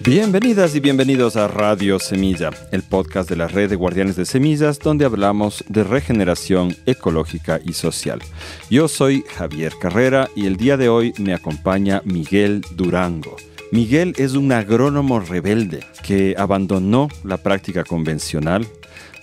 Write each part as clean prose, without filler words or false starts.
Bienvenidas y bienvenidos a Radio Semilla, el podcast de la Red de Guardianes de Semillas, donde hablamos de regeneración ecológica y social. Yo soy Javier Carrera y el día de hoy me acompaña Miguel Durango. Miguel es un agrónomo rebelde que abandonó la práctica convencional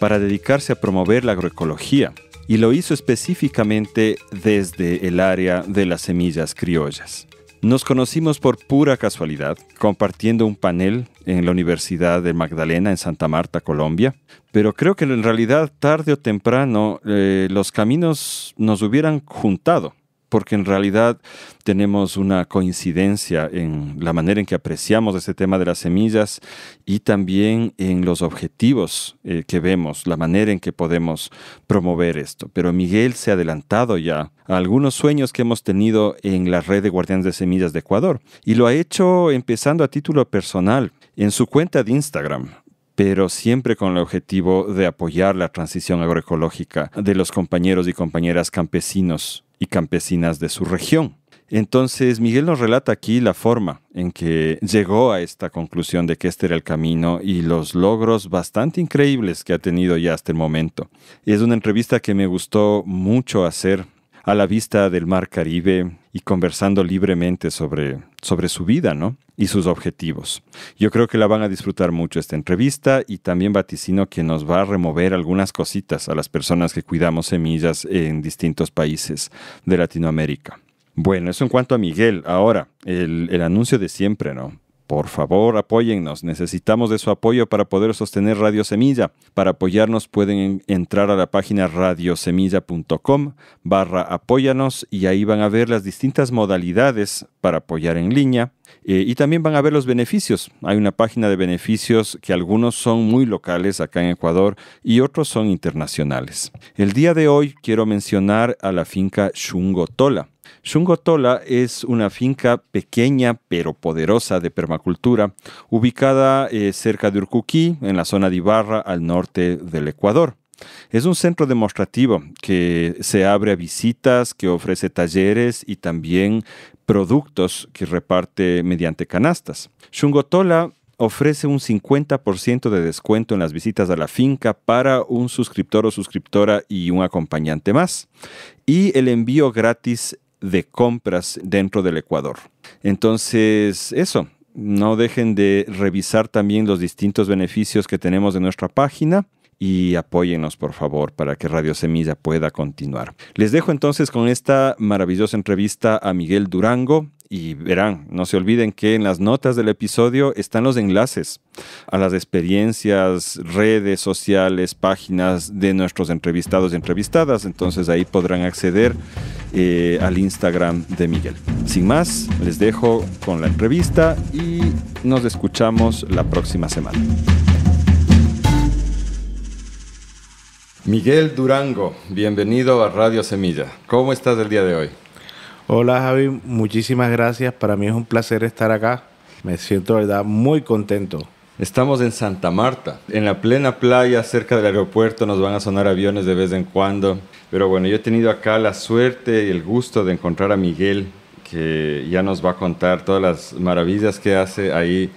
para dedicarse a promover la agroecología y lo hizo específicamente desde el área de las semillas criollas. Nos conocimos por pura casualidad, compartiendo un panel en la Universidad de Magdalena en Santa Marta, Colombia, pero creo que en realidad tarde o temprano los caminos nos hubieran juntado, porque en realidad tenemos una coincidencia en la manera en que apreciamos este tema de las semillas y también en los objetivos que vemos, la manera en que podemos promover esto. Pero Miguel se ha adelantado ya a algunos sueños que hemos tenido en la Red de Guardianes de Semillas de Ecuador y lo ha hecho empezando a título personal en su cuenta de Instagram, pero siempre con el objetivo de apoyar la transición agroecológica de los compañeros y compañeras campesinos y campesinas de su región. Entonces, Miguel nos relata aquí la forma en que llegó a esta conclusión de que este era el camino y los logros bastante increíbles que ha tenido ya hasta el momento. Es una entrevista que me gustó mucho hacer a la vista del Mar Caribe y conversando libremente sobre su vida, ¿no? Y sus objetivos. Yo creo que la van a disfrutar mucho esta entrevista y también vaticino que nos va a remover algunas cositas a las personas que cuidamos semillas en distintos países de Latinoamérica. Bueno, eso en cuanto a Miguel. Ahora, el anuncio de siempre, ¿no? Por favor, apóyennos. Necesitamos de su apoyo para poder sostener Radio Semilla. Para apoyarnos pueden entrar a la página radiosemilla.com/apóyanos y ahí van a ver las distintas modalidades para apoyar en línea y también van a ver los beneficios. Hay una página de beneficios que algunos son muy locales acá en Ecuador y otros son internacionales. El día de hoy quiero mencionar a la finca Shungo Tola. Shungo Tola es una finca pequeña pero poderosa de permacultura ubicada cerca de Urcuquí, en la zona de Ibarra, al norte del Ecuador. Es un centro demostrativo que se abre a visitas, que ofrece talleres y también productos que reparte mediante canastas. Shungo Tola ofrece un 50% de descuento en las visitas a la finca para un suscriptor o suscriptora y un acompañante más. Y el envío gratis de compras dentro del Ecuador. Entonces, eso, no dejen de revisar también los distintos beneficios que tenemos de nuestra página y apóyennos, por favor, para que Radio Semilla pueda continuar. Les dejo entonces con esta maravillosa entrevista a Miguel Durango y verán, no se olviden que en las notas del episodio están los enlaces a las experiencias, redes sociales, páginas de nuestros entrevistados y entrevistadas. Entonces ahí podrán acceder al Instagram de Miguel. Sin más, les dejo con la entrevista y nos escuchamos la próxima semana. Miguel Durango, bienvenido a Radio Semilla. ¿Cómo estás el día de hoy? Hola Javi, muchísimas gracias. Para mí es un placer estar acá. Me siento, de verdad, muy contento. Estamos en Santa Marta, en la plena playa, cerca del aeropuerto. Nos van a sonar aviones de vez en cuando. Pero bueno, yo he tenido acá la suerte y el gusto de encontrar a Miguel, que ya nos va a contar todas las maravillas que hace ahí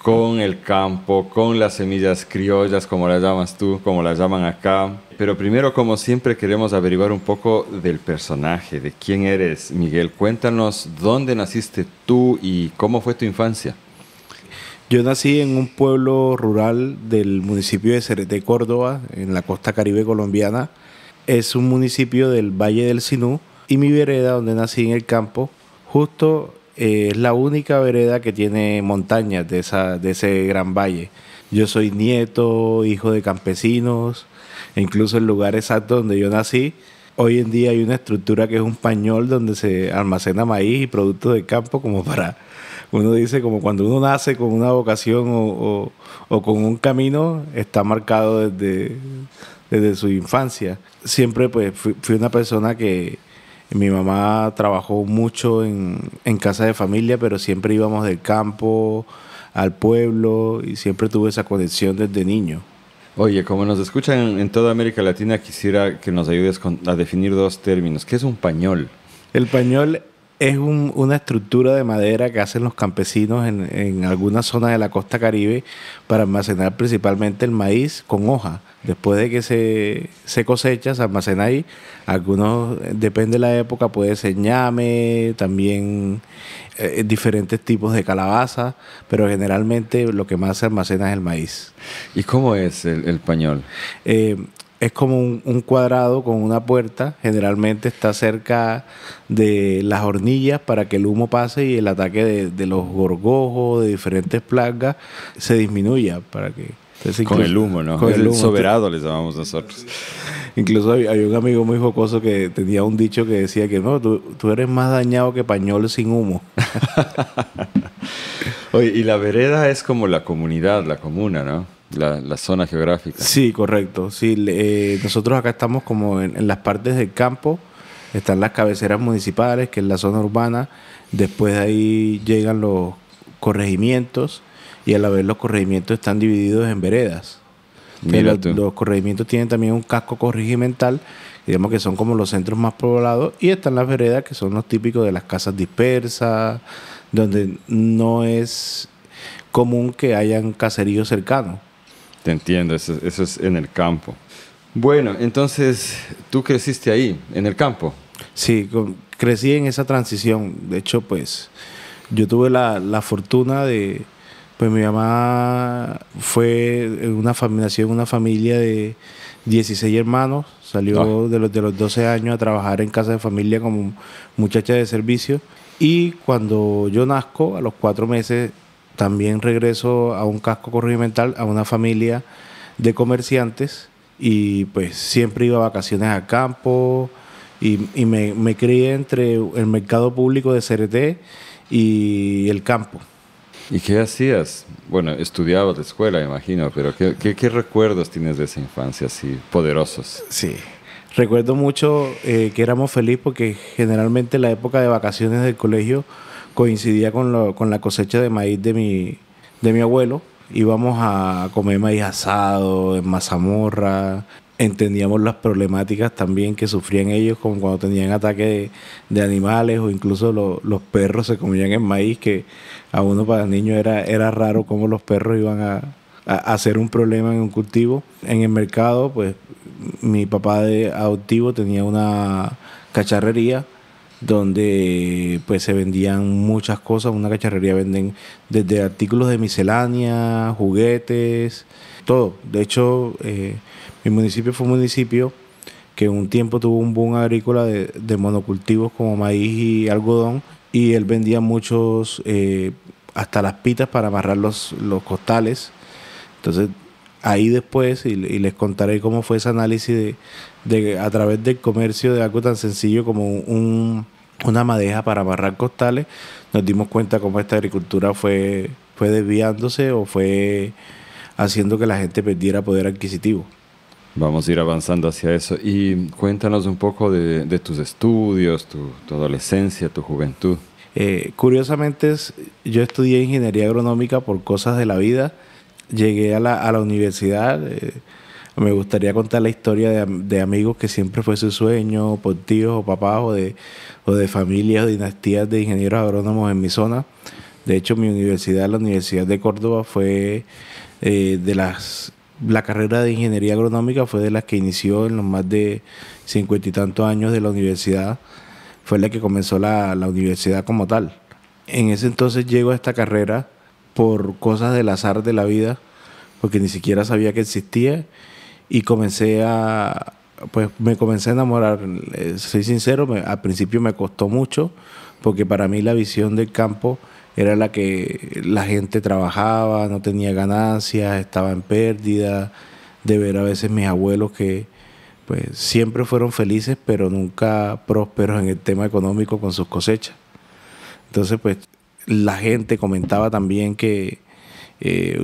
con el campo, con las semillas criollas, como las llamas tú, como las llaman acá. Pero primero, como siempre, queremos averiguar un poco del personaje, de quién eres, Miguel. Cuéntanos dónde naciste tú y cómo fue tu infancia. Yo nací en un pueblo rural del municipio de Cereté, Córdoba, en la costa caribe colombiana. Es un municipio del Valle del Sinú y mi vereda, donde nací en el campo, justo es la única vereda que tiene montañas de ese gran valle. Yo soy nieto, hijo de campesinos, e incluso el lugar exacto donde yo nací, hoy en día hay una estructura que es un pañol donde se almacena maíz y productos del campo, como para, uno dice, como cuando uno nace con una vocación o con un camino, está marcado desde su infancia. Siempre pues fui una persona que mi mamá trabajó mucho en casa de familia, pero siempre íbamos del campo al pueblo y siempre tuve esa conexión desde niño. Oye, como nos escuchan en toda América Latina, quisiera que nos ayudes a definir dos términos. ¿Qué es un pañol? El pañol Es una estructura de madera que hacen los campesinos en algunas zonas de la costa Caribe para almacenar principalmente el maíz con hoja. Después de que se cosecha, se almacena ahí. Algunos, depende de la época, puede ser ñame, también diferentes tipos de calabaza, pero generalmente lo que más se almacena es el maíz. ¿Y cómo es el pañol? Es como un cuadrado con una puerta, generalmente está cerca de las hornillas para que el humo pase y el ataque de los gorgojos, de diferentes plagas, se disminuya. Entonces, con el humo, ¿no? Con el humo. Soberado les llamamos nosotros. Incluso hay un amigo muy jocoso que tenía un dicho que decía que no, tú eres más dañado que pañol sin humo. Oye, y la vereda es como la comunidad, la comuna, ¿no? La zona geográfica. Sí, correcto. Sí, nosotros acá estamos como en las partes del campo. Están las cabeceras municipales, que es la zona urbana. Después de ahí llegan los corregimientos. Y a la vez los corregimientos están divididos en veredas. Los corregimientos tienen también un casco corregimental, digamos que son como los centros más poblados. Y están las veredas, que son los típicos de las casas dispersas, donde no es común que hayan caseríos cercanos. Te entiendo, eso es en el campo. Bueno, entonces, ¿tú creciste ahí, en el campo? Sí, crecí en esa transición. De hecho, pues, yo tuve la fortuna de... Pues mi mamá nació en una familia de 16 hermanos. Salió de los 12 años a trabajar en casa de familia como muchacha de servicio. Y cuando yo nazco, a los 4 meses... También regreso a un casco corregimental, a una familia de comerciantes, y pues siempre iba a vacaciones al campo y me crié entre el mercado público de CRT y el campo. ¿Y qué hacías? Bueno, estudiabas de escuela, me imagino, pero ¿qué recuerdos tienes de esa infancia así poderosos? Sí, recuerdo mucho que éramos felices porque generalmente la época de vacaciones del colegio coincidía con la cosecha de maíz de mi abuelo. Íbamos a comer maíz asado, en mazamorra. Entendíamos las problemáticas también que sufrían ellos, como cuando tenían ataques de animales, o incluso los perros se comían el maíz, que a uno para niño era raro cómo los perros iban a hacer un problema en un cultivo. En el mercado, pues mi papá adoptivo tenía una cacharrería donde pues se vendían muchas cosas. Una cacharrería venden desde artículos de miscelánea, juguetes, todo. De hecho, mi municipio fue un municipio que un tiempo tuvo un boom agrícola de monocultivos como maíz y algodón, y él vendía muchos, hasta las pitas para amarrar los costales. Entonces, ahí después, y les contaré cómo fue ese análisis de a través del comercio de algo tan sencillo como una madeja para amarrar costales, nos dimos cuenta cómo esta agricultura fue desviándose o fue haciendo que la gente perdiera poder adquisitivo. Vamos a ir avanzando hacia eso. Y cuéntanos un poco de tus estudios, tu adolescencia, tu juventud. Curiosamente, yo estudié ingeniería agronómica por cosas de la vida. Llegué a la universidad. Me gustaría contar la historia de amigos que siempre fue su sueño, por tíos o papás o de familias o dinastías de ingenieros agrónomos en mi zona. De hecho, mi universidad, la Universidad de Córdoba, fue la carrera de ingeniería agronómica fue de las que inició en los más de 50 y tantos años de la universidad. Fue la que comenzó la universidad como tal. En ese entonces llego a esta carrera por cosas del azar de la vida, porque ni siquiera sabía que existía, y me comencé a enamorar. Soy sincero, al principio me costó mucho, porque para mí la visión del campo era la que la gente trabajaba, no tenía ganancias, estaba en pérdida, de ver a veces mis abuelos que pues siempre fueron felices, pero nunca prósperos en el tema económico con sus cosechas. Entonces, pues, la gente comentaba también que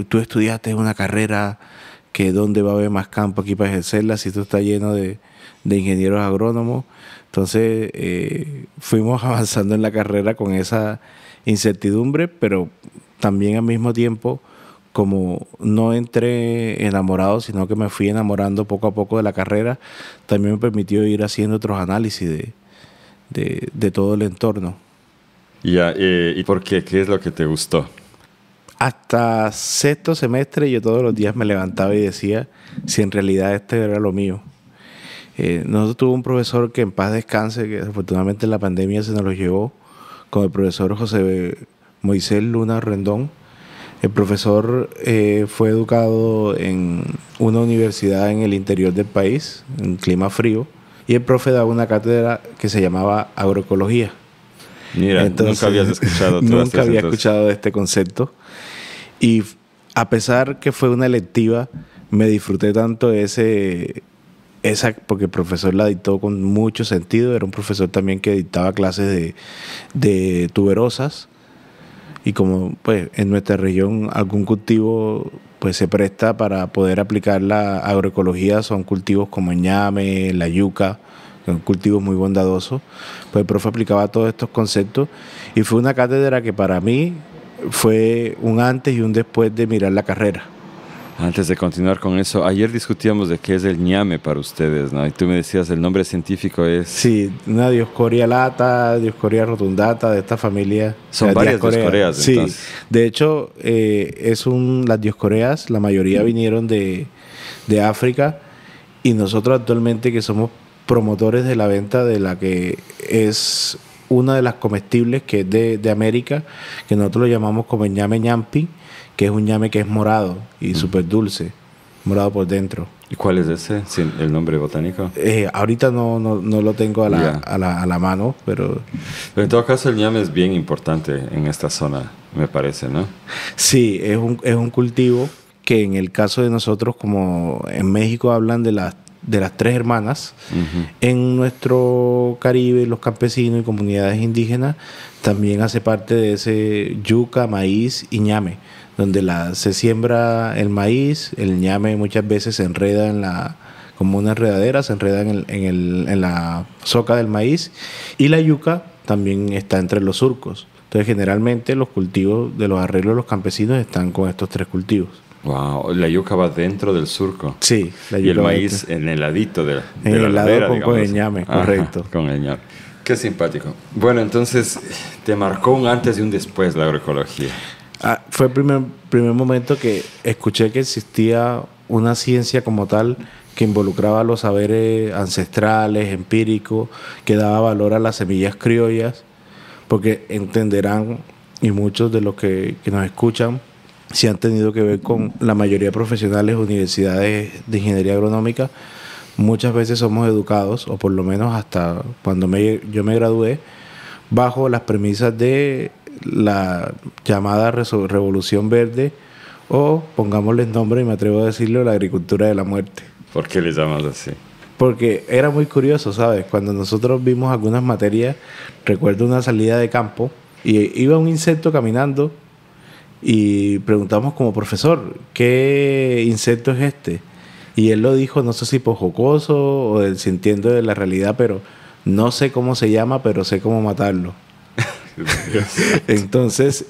tú estudiaste una carrera que dónde va a haber más campo aquí para ejercerla si tú estás lleno de ingenieros agrónomos. Entonces, fuimos avanzando en la carrera con esa incertidumbre, pero también al mismo tiempo, como no entré enamorado, sino que me fui enamorando poco a poco de la carrera, también me permitió ir haciendo otros análisis de todo el entorno. Ya, ¿y por qué? ¿Qué es lo que te gustó? Hasta sexto semestre yo todos los días me levantaba y decía si en realidad este era lo mío. Nosotros tuvimos un profesor que en paz descanse, que desafortunadamente en la pandemia se nos lo llevó, con el profesor José Moisés Luna Rendón. El profesor fue educado en una universidad en el interior del país, en clima frío, y el profe daba una cátedra que se llamaba agroecología. Mira, Entonces, nunca habías escuchado. nunca había escuchado de este concepto. Y a pesar que fue una electiva, me disfruté tanto porque el profesor la dictó con mucho sentido. Era un profesor también que dictaba clases de tuberosas. Y como pues en nuestra región algún cultivo pues se presta para poder aplicar la agroecología, son cultivos como el ñame, la yuca, que son cultivos muy bondadosos, pues el profe aplicaba todos estos conceptos y fue una cátedra que para mí fue un antes y un después de mirar la carrera. Antes de continuar con eso, ayer discutíamos de qué es el ñame para ustedes, ¿no? Y tú me decías, el nombre científico es... Sí, una Dioscorea lata, Dioscorea rotundata, de esta familia. Son varias Dioscoreas, sí, entonces. de hecho, las Dioscoreas, la mayoría vinieron de África y nosotros actualmente que somos promotores de la venta de la que es una de las comestibles que es de América, que nosotros lo llamamos como el ñame ñampi, que es un ñame que es morado y súper dulce, morado por dentro. ¿Y cuál es ese? Sí, el nombre botánico. Ahorita no lo tengo a la mano, pero en todo caso el ñame es bien importante en esta zona, me parece, ¿no? Sí, es un cultivo que en el caso de nosotros, como en México hablan de las tres hermanas, en nuestro Caribe, los campesinos y comunidades indígenas, también hace parte de ese yuca, maíz y ñame, donde se siembra el maíz, el ñame muchas veces se enreda como una enredadera, se enreda en la soca del maíz, y la yuca también está entre los surcos. Entonces generalmente los cultivos de los arreglos de los campesinos están con estos tres cultivos. Wow, la yuca va dentro del surco. Sí, la yuca. Y el maíz en el ladito de en la el ladera, lado con el ñame, correcto. Ajá, con el ñame. Qué simpático. Bueno, entonces te marcó un antes y un después la agroecología. Fue el primer momento que escuché que existía una ciencia como tal que involucraba los saberes ancestrales, empíricos, que daba valor a las semillas criollas, porque entenderán, y muchos de los que nos escuchan, si han tenido que ver con la mayoría de profesionales de universidades de ingeniería agronómica, muchas veces somos educados, o por lo menos hasta cuando yo me gradué, bajo las premisas de la llamada Revolución Verde, o pongámosle nombre, y me atrevo a decirlo, la agricultura de la muerte. ¿Por qué le llamas así? Porque era muy curioso, ¿sabes? Cuando nosotros vimos algunas materias, recuerdo una salida de campo, y iba un insecto caminando, y preguntamos como profesor, ¿qué insecto es este? Y él lo dijo, no sé si por jocoso o sintiendo de la realidad, pero no sé cómo se llama, pero sé cómo matarlo. Entonces,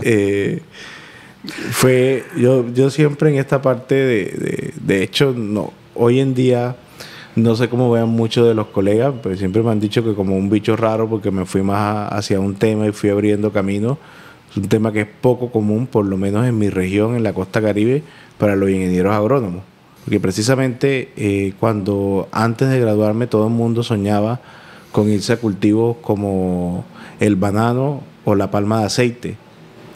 yo siempre en esta parte de hecho, no, hoy en día no sé cómo vean muchos de los colegas, pero siempre me han dicho que como un bicho raro porque me fui más hacia un tema y fui abriendo camino. Es un tema que es poco común, por lo menos en mi región, en la costa Caribe, para los ingenieros agrónomos. Porque precisamente cuando antes de graduarme todo el mundo soñaba con irse a cultivos como el banano o la palma de aceite.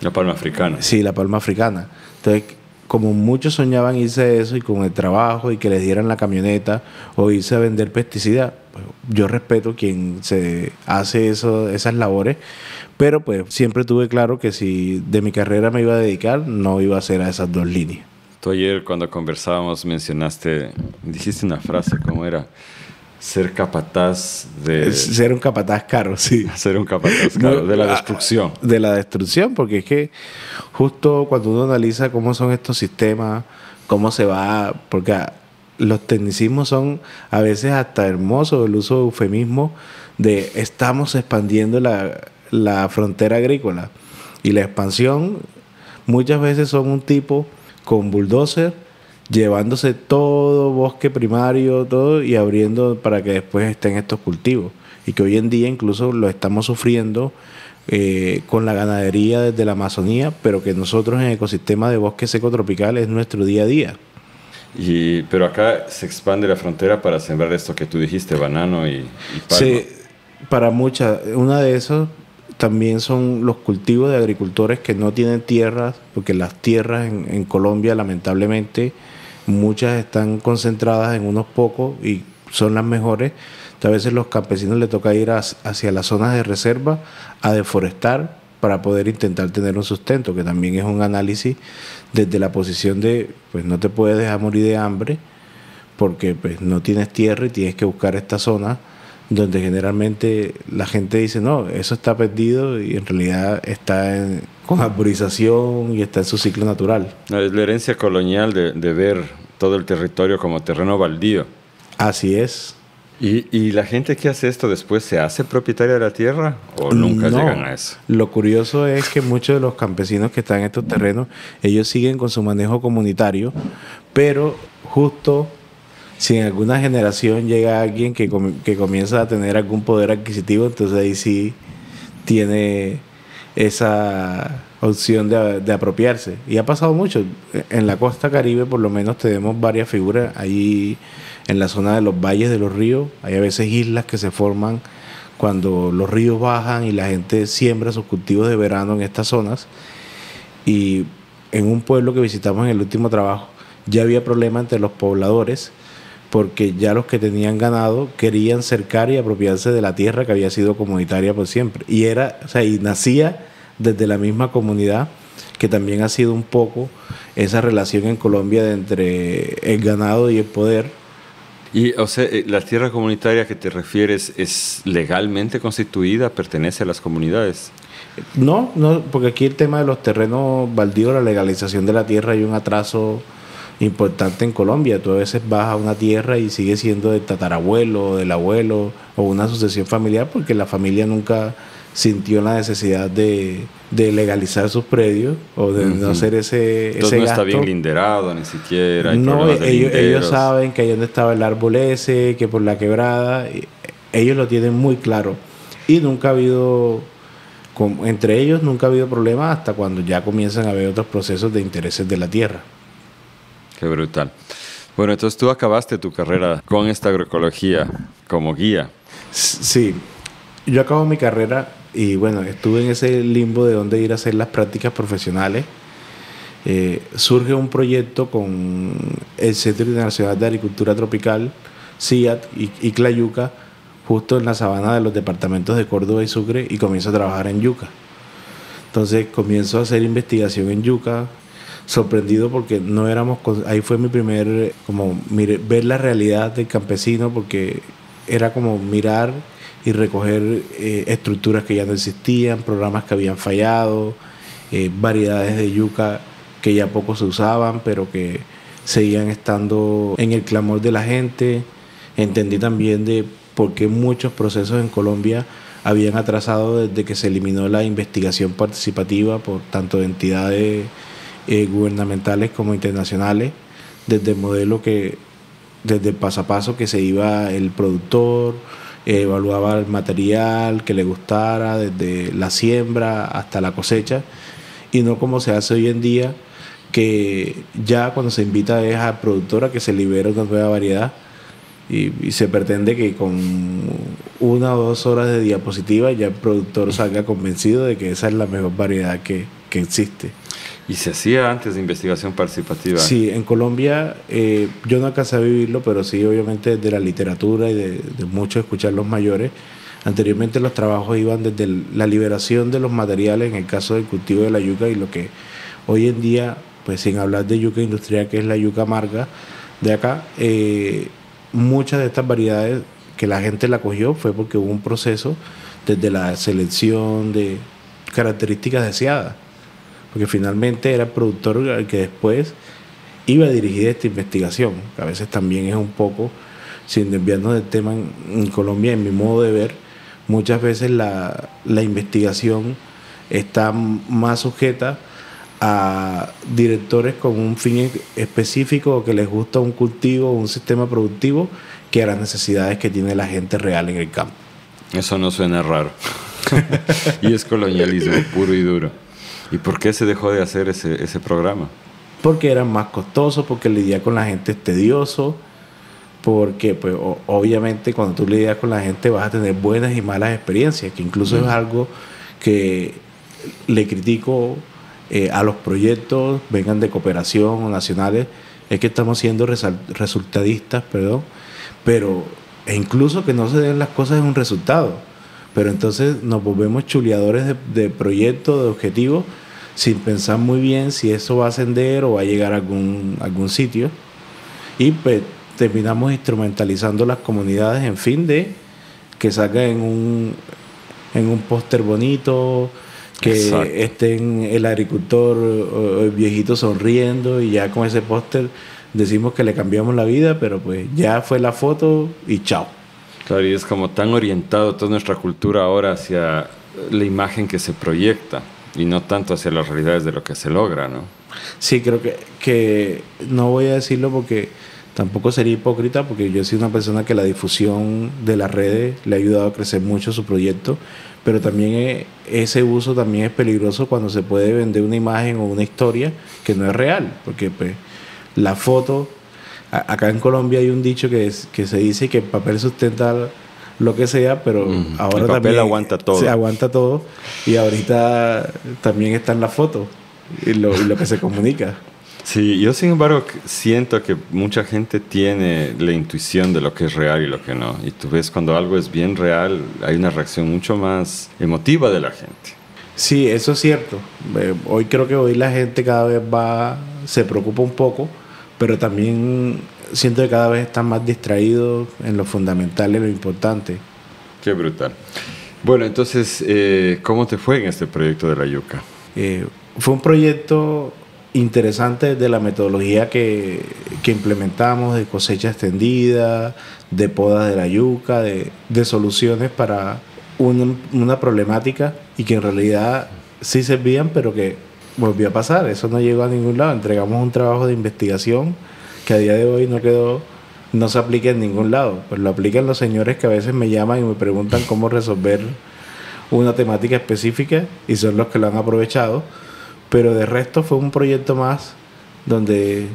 La palma africana. Sí, la palma africana. Entonces, como muchos soñaban irse a eso y con el trabajo y que les dieran la camioneta o irse a vender pesticidas, pues, yo respeto quien se hace esas labores, pero pues siempre tuve claro que si de mi carrera me iba a dedicar, no iba a ser a esas dos líneas. Tú ayer cuando conversábamos dijiste una frase, ¿cómo era? Ser capataz de... Ser un capataz caro, sí. Ser un capataz caro, de la destrucción. De la destrucción, porque es que justo cuando uno analiza cómo son estos sistemas, cómo se va... Porque los tecnicismos son a veces hasta hermosos, el uso de eufemismo de estamos expandiendo la frontera agrícola. Y la expansión muchas veces son un tipo con bulldozer, llevándose todo bosque primario, todo, y abriendo para que después estén estos cultivos. y que hoy en día incluso lo estamos sufriendo con la ganadería desde la Amazonía, pero que nosotros en el ecosistema de bosque seco tropical es nuestro día a día. Pero acá se expande la frontera para sembrar esto que tú dijiste, banano y palma. Sí, para muchas. Una de esas también son los cultivos de agricultores que no tienen tierras, porque las tierras en Colombia, lamentablemente, muchas están concentradas en unos pocos y son las mejores. A veces los campesinos les toca ir hacia las zonas de reserva a deforestar para poder intentar tener un sustento, que también es un análisis desde la posición de, pues no te puedes dejar morir de hambre porque pues no tienes tierra y tienes que buscar esta zona donde generalmente la gente dice, no, eso está perdido y en realidad está con arborización y está en su ciclo natural. Es la herencia colonial de ver todo el territorio como terreno baldío. Así es. ¿Y la gente que hace esto después se hace propietaria de la tierra o nunca llegan a eso? Lo curioso es que muchos de los campesinos que están en estos terrenos, ellos siguen con su manejo comunitario, pero justo si en alguna generación llega alguien que comienza a tener algún poder adquisitivo, entonces ahí sí tiene esa opción de apropiarse. Y ha pasado mucho. En la costa Caribe por lo menos tenemos varias figuras. Ahí en la zona de los valles de los ríos hay a veces islas que se forman cuando los ríos bajan y la gente siembra sus cultivos de verano en estas zonas. Y en un pueblo que visitamos en el último trabajo ya había problema entre los pobladores porque ya los que tenían ganado querían cercar y apropiarse de la tierra que había sido comunitaria por siempre. Y nacía desde la misma comunidad, que también ha sido un poco esa relación en Colombia entre el ganado y el poder. Y, o sea, ¿la tierra comunitaria que te refieres es legalmente constituida, pertenece a las comunidades? No, porque aquí el tema de los terrenos baldíos, la legalización de la tierra, hay un atraso importante en Colombia. Tú a veces vas a una tierra y sigue siendo del tatarabuelo o del abuelo o una sucesión familiar porque la familia nunca sintió la necesidad de legalizar sus predios o de no hacer ese Entonces no gasto. Está bien linderado ni siquiera, hay no, problemas de ellos saben que ahí donde estaba el árbol ese, que por la quebrada, ellos lo tienen muy claro y nunca ha habido, entre ellos nunca ha habido problemas hasta cuando ya comienzan a haber otros procesos de intereses de la tierra. Qué brutal. Bueno, entonces tú acabaste tu carrera con esta agroecología como guía. Sí, yo acabo mi carrera y bueno, estuve en ese limbo de dónde ir a hacer las prácticas profesionales. Surge un proyecto con el Centro Internacional de Agricultura Tropical, CIAT y Clayuca, justo en la sabana de los departamentos de Córdoba y Sucre, y comienzo a trabajar en yuca. Entonces comienzo a hacer investigación en yuca, sorprendido porque no éramos, ahí fue mi primer, ver la realidad del campesino, porque era como mirar y recoger estructuras que ya no existían, programas que habían fallado, variedades de yuca que ya poco se usaban, pero que seguían estando en el clamor de la gente. Entendí también de por qué muchos procesos en Colombia habían atrasado desde que se eliminó la investigación participativa por tanto de entidades gubernamentales como internacionales, desde el modelo desde el paso a paso que se iba el productor, evaluaba el material que le gustara, desde la siembra hasta la cosecha, y no como se hace hoy en día, que ya cuando se invita es al productor a que se libere una nueva variedad y se pretende que con 1 o 2 horas de diapositiva ya el productor salga convencido de que esa es la mejor variedad que existe. ¿Y se hacía antes de investigación participativa? Sí, en Colombia yo no alcancé a vivirlo, pero sí obviamente de la literatura y de mucho escuchar los mayores. Anteriormente los trabajos iban desde la liberación de los materiales, en el caso del cultivo de la yuca, y lo que hoy en día, pues sin hablar de yuca industrial, que es la yuca amarga de acá, muchas de estas variedades que la gente la cogió fue porque hubo un proceso desde la selección de características deseadas, porque finalmente era el productor el que después iba a dirigir esta investigación, que a veces también es un poco, sin desviarnos del tema en Colombia, en mi modo de ver, muchas veces la investigación está más sujeta a directores con un fin específico o que les gusta un cultivo o un sistema productivo que a las necesidades que tiene la gente real en el campo. Eso no suena raro. Y es colonialismo puro y duro. ¿Y por qué se dejó de hacer ese programa? Porque era más costoso, porque lidiar con la gente es tedioso, porque pues, obviamente cuando tú lidias con la gente vas a tener buenas y malas experiencias, que incluso es algo que le critico a los proyectos, vengan de cooperación o nacionales, es que estamos siendo resultadistas, pero incluso que no se den las cosas es un resultado. Pero entonces nos volvemos chuleadores de proyectos, de objetivos, sin pensar muy bien si eso va a ascender o va a llegar a algún sitio. Y pues terminamos instrumentalizando las comunidades en fin de que salga en un póster bonito, que Exacto. estén el agricultor o el viejito sonriendo y ya con ese póster decimos que le cambiamos la vida, pero pues ya fue la foto y chao. Claro, y es como tan orientado toda nuestra cultura ahora hacia la imagen que se proyecta y no tanto hacia las realidades de lo que se logra, ¿no? Sí, creo que no voy a decirlo porque tampoco sería hipócrita, porque yo soy una persona que la difusión de las redes le ha ayudado a crecer mucho su proyecto, pero también ese uso también es peligroso cuando se puede vender una imagen o una historia que no es real, porque pues, la foto, acá en Colombia hay un dicho que se dice que el papel sustenta lo que sea, pero ahora el papel también aguanta todo. se aguanta todo, y ahorita también está en la foto y lo que se comunica. Sí, yo sin embargo siento que mucha gente tiene la intuición de lo que es real y lo que no. Y tú ves cuando algo es bien real, hay una reacción mucho más emotiva de la gente. Sí, eso es cierto. Hoy creo que hoy la gente cada vez se preocupa un poco, pero también siento que cada vez están más distraídos en lo fundamental y lo importante. Qué brutal. Bueno, entonces, ¿cómo te fue en este proyecto de la yuca? Fue un proyecto interesante de la metodología que implementamos, de cosecha extendida, de poda de la yuca, de soluciones para una problemática y que en realidad sí servían, pero que volvió a pasar. Eso no llegó a ningún lado. Entregamos un trabajo de investigación que a día de hoy no se aplica en ningún lado. Pues lo aplican los señores que a veces me llaman y me preguntan cómo resolver una temática específica y son los que lo han aprovechado. Pero de resto fue un proyecto más donde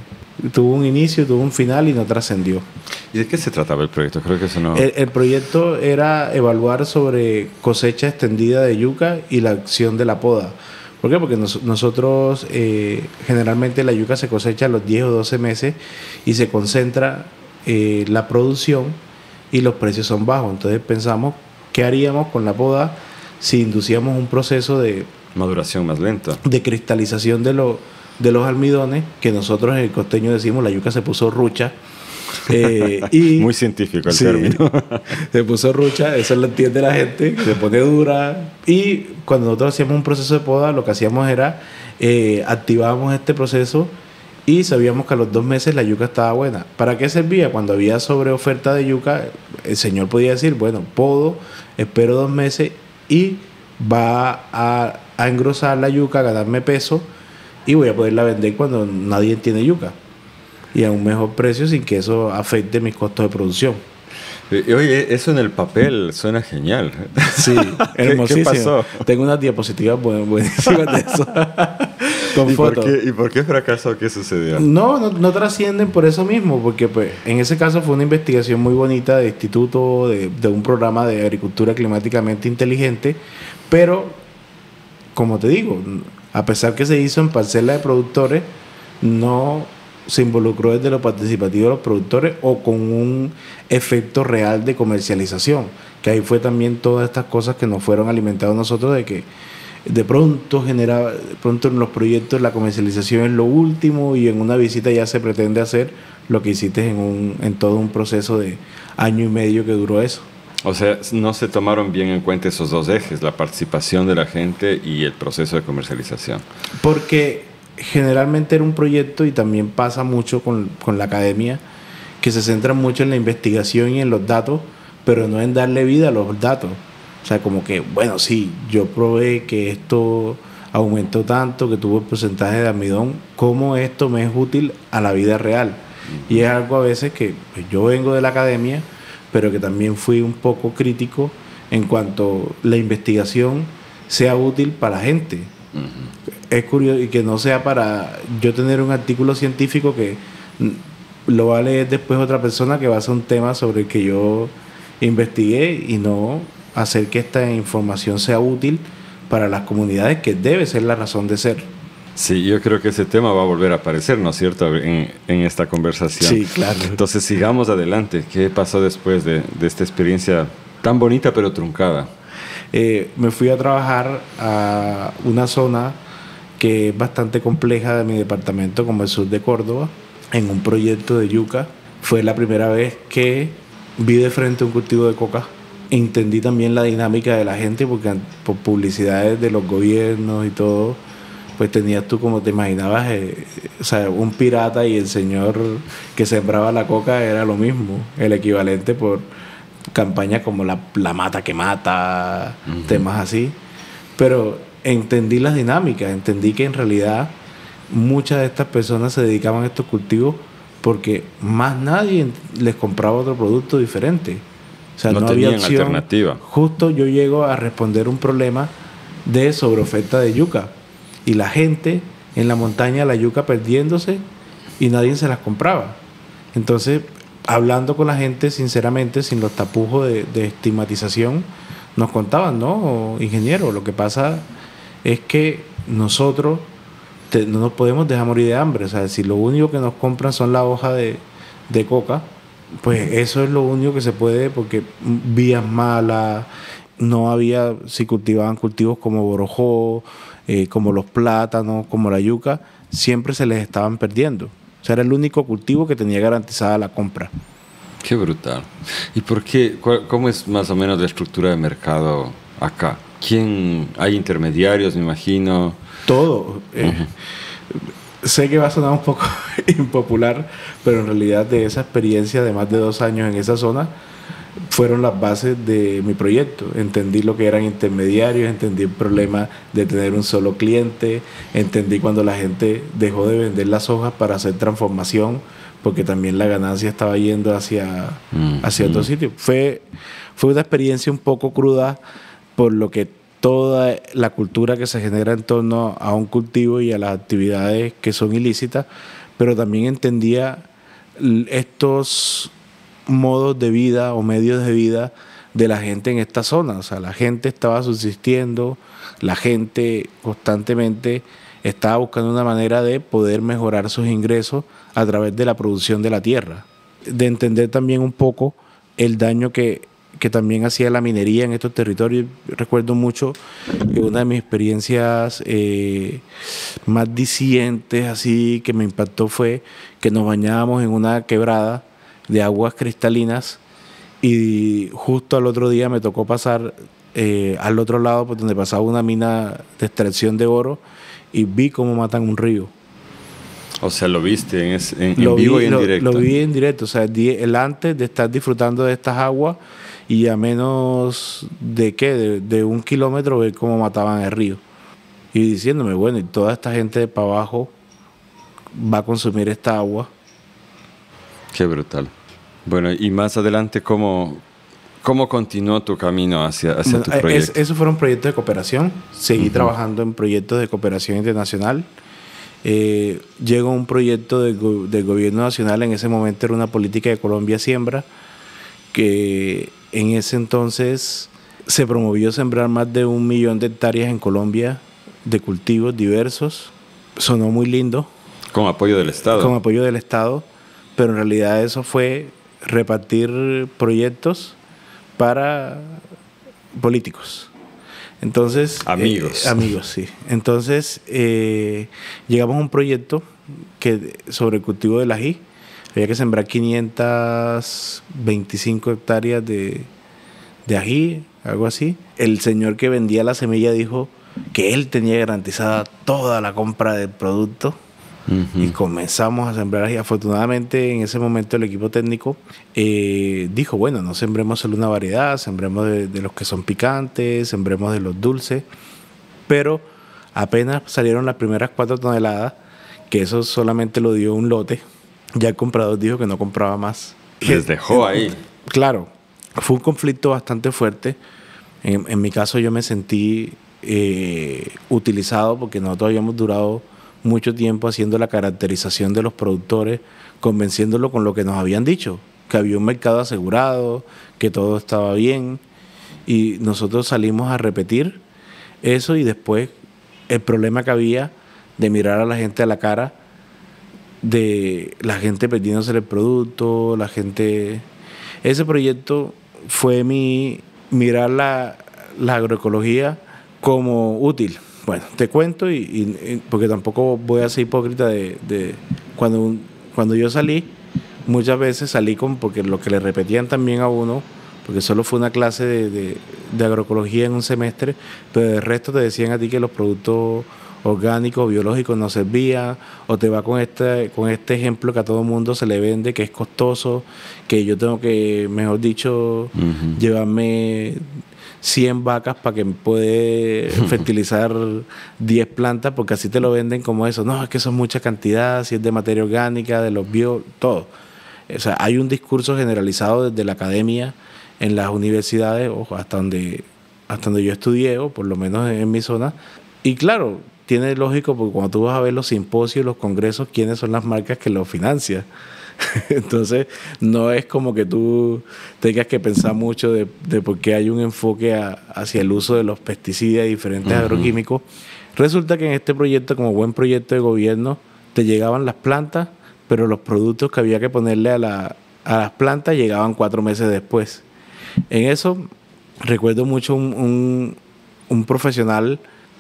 tuvo un inicio, tuvo un final y no trascendió. ¿Y de qué se trataba el proyecto? Creo que eso no... El proyecto era evaluar sobre cosecha extendida de yuca y la acción de la poda. ¿Por qué? Porque nosotros generalmente la yuca se cosecha a los 10 o 12 meses y se concentra la producción y los precios son bajos. Entonces pensamos, ¿qué haríamos con la poda si inducíamos un proceso de maduración más lenta, de cristalización de los almidones, que nosotros en el costeño decimos la yuca se puso rucha? Y muy científico el sí, término. Se puso rucha, eso lo entiende la gente, se pone dura. Y cuando nosotros hacíamos un proceso de poda, lo que hacíamos era activábamos este proceso y sabíamos que a los 2 meses la yuca estaba buena. ¿Para qué servía? Cuando había sobreoferta de yuca, el señor podía decir, bueno, podo, espero 2 meses y va a engrosar la yuca, a ganarme peso y voy a poderla vender cuando nadie tiene yuca y a un mejor precio sin que eso afecte mis costos de producción. Oye, eso en el papel suena genial. Sí, hermosísimo. ¿Qué pasó? Tengo unas diapositivas buenísimas de eso. Con fotos. ¿Y por qué fracasó? ¿Qué sucedió? No trascienden por eso mismo, porque pues, en ese caso fue una investigación muy bonita de instituto, de un programa de agricultura climáticamente inteligente, pero como te digo, a pesar que se hizo en parcela de productores, no se involucró desde lo participativo de los productores o con un efecto real de comercialización, que ahí fue también todas estas cosas que nos fueron alimentados nosotros, de que de pronto en los proyectos la comercialización es lo último y en una visita ya se pretende hacer lo que hiciste en todo un proceso de 1 año y medio que duró eso. O sea, no se tomaron bien en cuenta esos 2 ejes, la participación de la gente y el proceso de comercialización. Porque generalmente era un proyecto, y también pasa mucho con la academia, que se centra mucho en la investigación y en los datos, pero no en darle vida a los datos. O sea, como que, bueno, sí, yo probé que esto aumentó tanto, que tuvo el porcentaje de almidón, ¿cómo esto me es útil a la vida real? Y es algo a veces que pues, yo vengo de la academia, pero que también fui un poco crítico en cuanto la investigación sea útil para la gente. Es curioso, y que no sea para yo tener un artículo científico que lo va a leer después otra persona que va a hacer un tema sobre el que yo investigué, y no hacer que esta información sea útil para las comunidades, que debe ser la razón de ser. Sí, yo creo que ese tema va a volver a aparecer, ¿no es cierto?, en esta conversación. Sí, claro. Entonces, sigamos adelante. ¿Qué pasó después de esta experiencia tan bonita pero truncada? Me fui a trabajar a una zona que es bastante compleja de mi departamento, como el sur de Córdoba, en un proyecto de yuca. Fue la primera vez que vi de frente un cultivo de coca. Entendí también la dinámica de la gente, porque por publicidades de los gobiernos y todo, pues tenías tú, como te imaginabas, o sea, un pirata, y el señor que sembraba la coca era lo mismo, el equivalente por campañas como la mata que mata, temas así. Pero entendí las dinámicas, entendí que en realidad muchas de estas personas se dedicaban a estos cultivos porque más nadie les compraba otro producto diferente. O sea, no había opción. Alternativa. Justo yo llego a responder un problema de sobreoferta de yuca, y la gente en la montaña, la yuca perdiéndose, y nadie se las compraba. Entonces, hablando con la gente sinceramente, sin los tapujos de estigmatización, nos contaban, no, ingeniero, lo que pasa es que nosotros no nos podemos dejar morir de hambre. O sea, si lo único que nos compran son la hoja de coca, pues eso es lo único que se puede, porque vías malas, no había, si cultivaban cultivos como borojó, como los plátanos, como la yuca, siempre se les estaban perdiendo. O sea, era el único cultivo que tenía garantizada la compra. Qué brutal. ¿Y por qué? ¿Cómo es más o menos la estructura de mercado acá? ¿Hay intermediarios, me imagino? Todo. Sé que va a sonar un poco impopular, pero en realidad de esa experiencia de más de 2 años en esa zona fueron las bases de mi proyecto. Entendí lo que eran intermediarios, entendí el problema de tener un solo cliente, entendí cuando la gente dejó de vender las hojas para hacer transformación, porque también la ganancia estaba yendo hacia otro sitio. Fue una experiencia un poco cruda, por lo que toda la cultura que se genera en torno a un cultivo y a las actividades que son ilícitas, pero también entendía estos modos de vida o medios de vida de la gente en esta zona. O sea, la gente estaba subsistiendo, la gente constantemente estaba buscando una manera de poder mejorar sus ingresos a través de la producción de la tierra. De entender también un poco el daño que también hacía la minería en estos territorios. Recuerdo mucho que una de mis experiencias más discientes, así, que me impactó, fue que nos bañábamos en una quebrada de aguas cristalinas, y justo al otro día me tocó pasar al otro lado, por donde pasaba una mina de extracción de oro, y vi cómo matan un río. O sea, lo viste en vivo y en directo. Lo vi en directo. O sea, el antes de estar disfrutando de estas aguas, y a menos de 1 kilómetro ver cómo mataban el río. Y diciéndome, bueno, y toda esta gente de para abajo va a consumir esta agua. Qué brutal. Bueno, y más adelante, ¿cómo continuó tu camino hacia tu proyecto? Esos fueron proyectos de cooperación. Seguí trabajando en proyectos de cooperación internacional. Llegó un proyecto del gobierno nacional. En ese momento era una política de Colombia Siembra, que en ese entonces se promovió sembrar más de 1 millón de hectáreas en Colombia de cultivos diversos. Sonó muy lindo. Con apoyo del Estado. Con apoyo del Estado, pero en realidad eso fue repartir proyectos para políticos. Entonces, amigos, sí. Entonces, llegamos a un proyecto sobre el cultivo del ají. Había que sembrar 525 hectáreas de ají, algo así. El señor que vendía la semilla dijo que él tenía garantizada toda la compra del producto. Y comenzamos a sembrar ají. Afortunadamente, en ese momento el equipo técnico dijo, bueno, no sembremos solo una variedad, sembremos de los que son picantes, sembremos de los dulces. Pero apenas salieron las primeras 4 toneladas, que eso solamente lo dio un lote, ya el comprador dijo que no compraba más. Les dejó ahí. Claro, fue un conflicto bastante fuerte, En mi caso yo me sentí utilizado porque nosotros habíamos durado mucho tiempo haciendo la caracterización de los productores, convenciéndolo con lo que nos habían dicho, que había un mercado asegurado, que todo estaba bien, y nosotros salimos a repetir eso y después el problema que había de mirar a la gente a la cara, de la gente perdiéndose el producto, la gente... Ese proyecto fue mirar la agroecología como útil. Bueno, te cuento porque tampoco voy a ser hipócrita de cuando yo salí, muchas veces salí porque lo que le repetían también a uno, porque solo fue una clase de agroecología en un semestre, pero el resto te decían a ti que los productos orgánicos, biológicos no servían, o te va con este ejemplo que a todo mundo se le vende, que es costoso, que yo tengo que, mejor dicho, llevarme 100 vacas para que pueda fertilizar 10 plantas, porque así te lo venden como eso. No, es que son mucha cantidad, si es de materia orgánica, de los todo. O sea, hay un discurso generalizado desde la academia en las universidades, o hasta donde yo estudié, o por lo menos en mi zona. Y claro, tiene lógico, porque cuando tú vas a ver los simposios, los congresos, ¿quiénes son las marcas que los financian? Entonces, no es como que tú tengas que pensar mucho de por qué hay un enfoque hacia el uso de los pesticidas y diferentes agroquímicos. Resulta que en este proyecto, como buen proyecto de gobierno, te llegaban las plantas, pero los productos que había que ponerle a las plantas llegaban 4 meses después. En eso, recuerdo mucho un profesional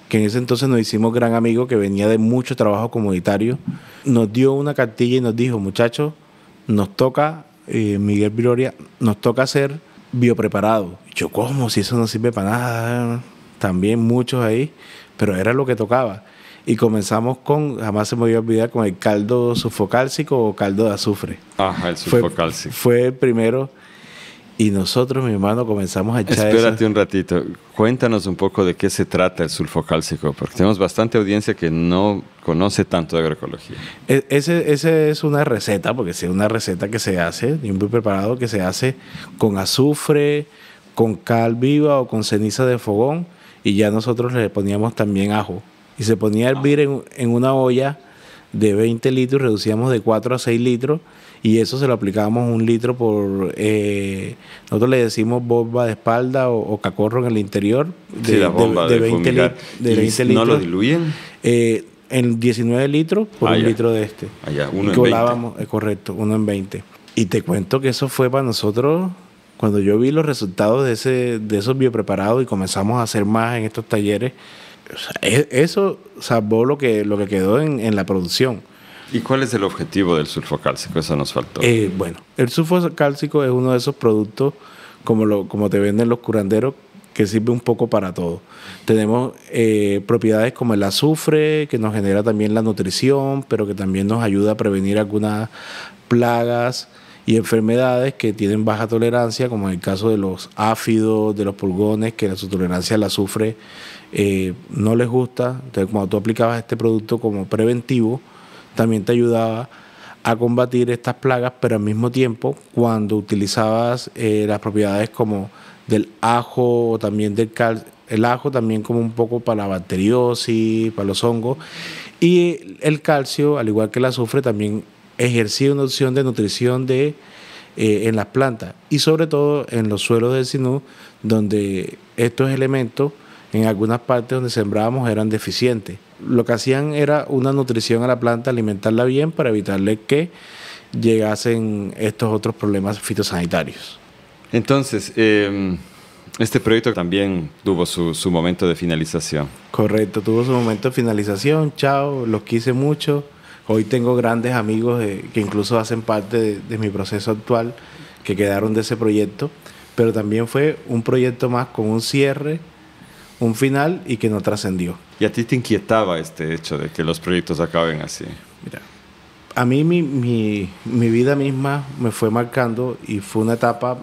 que en ese entonces nos hicimos gran amigo, que venía de mucho trabajo comunitario, nos dio una cartilla y nos dijo: muchachos, nos toca, Miguel Viloria, nos toca hacer biopreparado. Y yo, ¿cómo? Si eso no sirve para nada. También muchos ahí, pero era lo que tocaba. Y comenzamos jamás se me voy a olvidar, con el caldo sulfocálcico o caldo de azufre. Ajá, el sulfocálcico. Fue el primero. Y nosotros, mi hermano, comenzamos a echar Espérate un ratito. Cuéntanos un poco de qué se trata el sulfocálcico, porque tenemos bastante audiencia que no conoce tanto de agroecología. Ese es una receta, porque es una receta que se hace, de un preparado que se hace con azufre, con cal viva o con ceniza de fogón, y ya nosotros le poníamos también ajo. Y se ponía a hervir en una olla de 20 litros, reducíamos de 4 a 6 litros, y eso se lo aplicábamos 1 litro por, nosotros le decimos bomba de espalda o cacorro en el interior, la bomba de 20 litros. ¿No lo diluyen? En 19 litros por 1 litro de este. Allá, 1 en 20. Correcto, 1 en 20. Y te cuento que eso fue para nosotros, cuando yo vi los resultados de esos biopreparados y comenzamos a hacer más en estos talleres, o sea, eso salvó lo que quedó en la producción. ¿Y cuál es el objetivo del sulfocálcico? Eso nos faltó. Bueno, el sulfocálcico es uno de esos productos, como te venden los curanderos, que sirve un poco para todo. Tenemos propiedades como el azufre, que nos genera también la nutrición, pero que también nos ayuda a prevenir algunas plagas y enfermedades que tienen baja tolerancia, como en el caso de los áfidos, de los pulgones, que su tolerancia al azufre no les gusta. Entonces, cuando tú aplicabas este producto como preventivo, también te ayudaba a combatir estas plagas, pero al mismo tiempo, cuando utilizabas las propiedades como del ajo o también el ajo también como un poco para la bacteriosis, para los hongos, y el calcio, al igual que el azufre, también ejercía una opción de nutrición en las plantas, y sobre todo en los suelos del Sinú, donde estos elementos en algunas partes donde sembrábamos eran deficientes. Lo que hacían era una nutrición a la planta, alimentarla bien para evitarle que llegasen estos otros problemas fitosanitarios. Entonces, este proyecto también tuvo su momento de finalización. Correcto, tuvo su momento de finalización. Chao, los quise mucho. Hoy tengo grandes amigos que incluso hacen parte de mi proceso actual, que quedaron de ese proyecto, pero también fue un proyecto más con un cierre, un final, y que no trascendió. ¿Y a ti te inquietaba este hecho de que los proyectos acaben así? Mira, a mí mi vida misma me fue marcando, y fue una etapa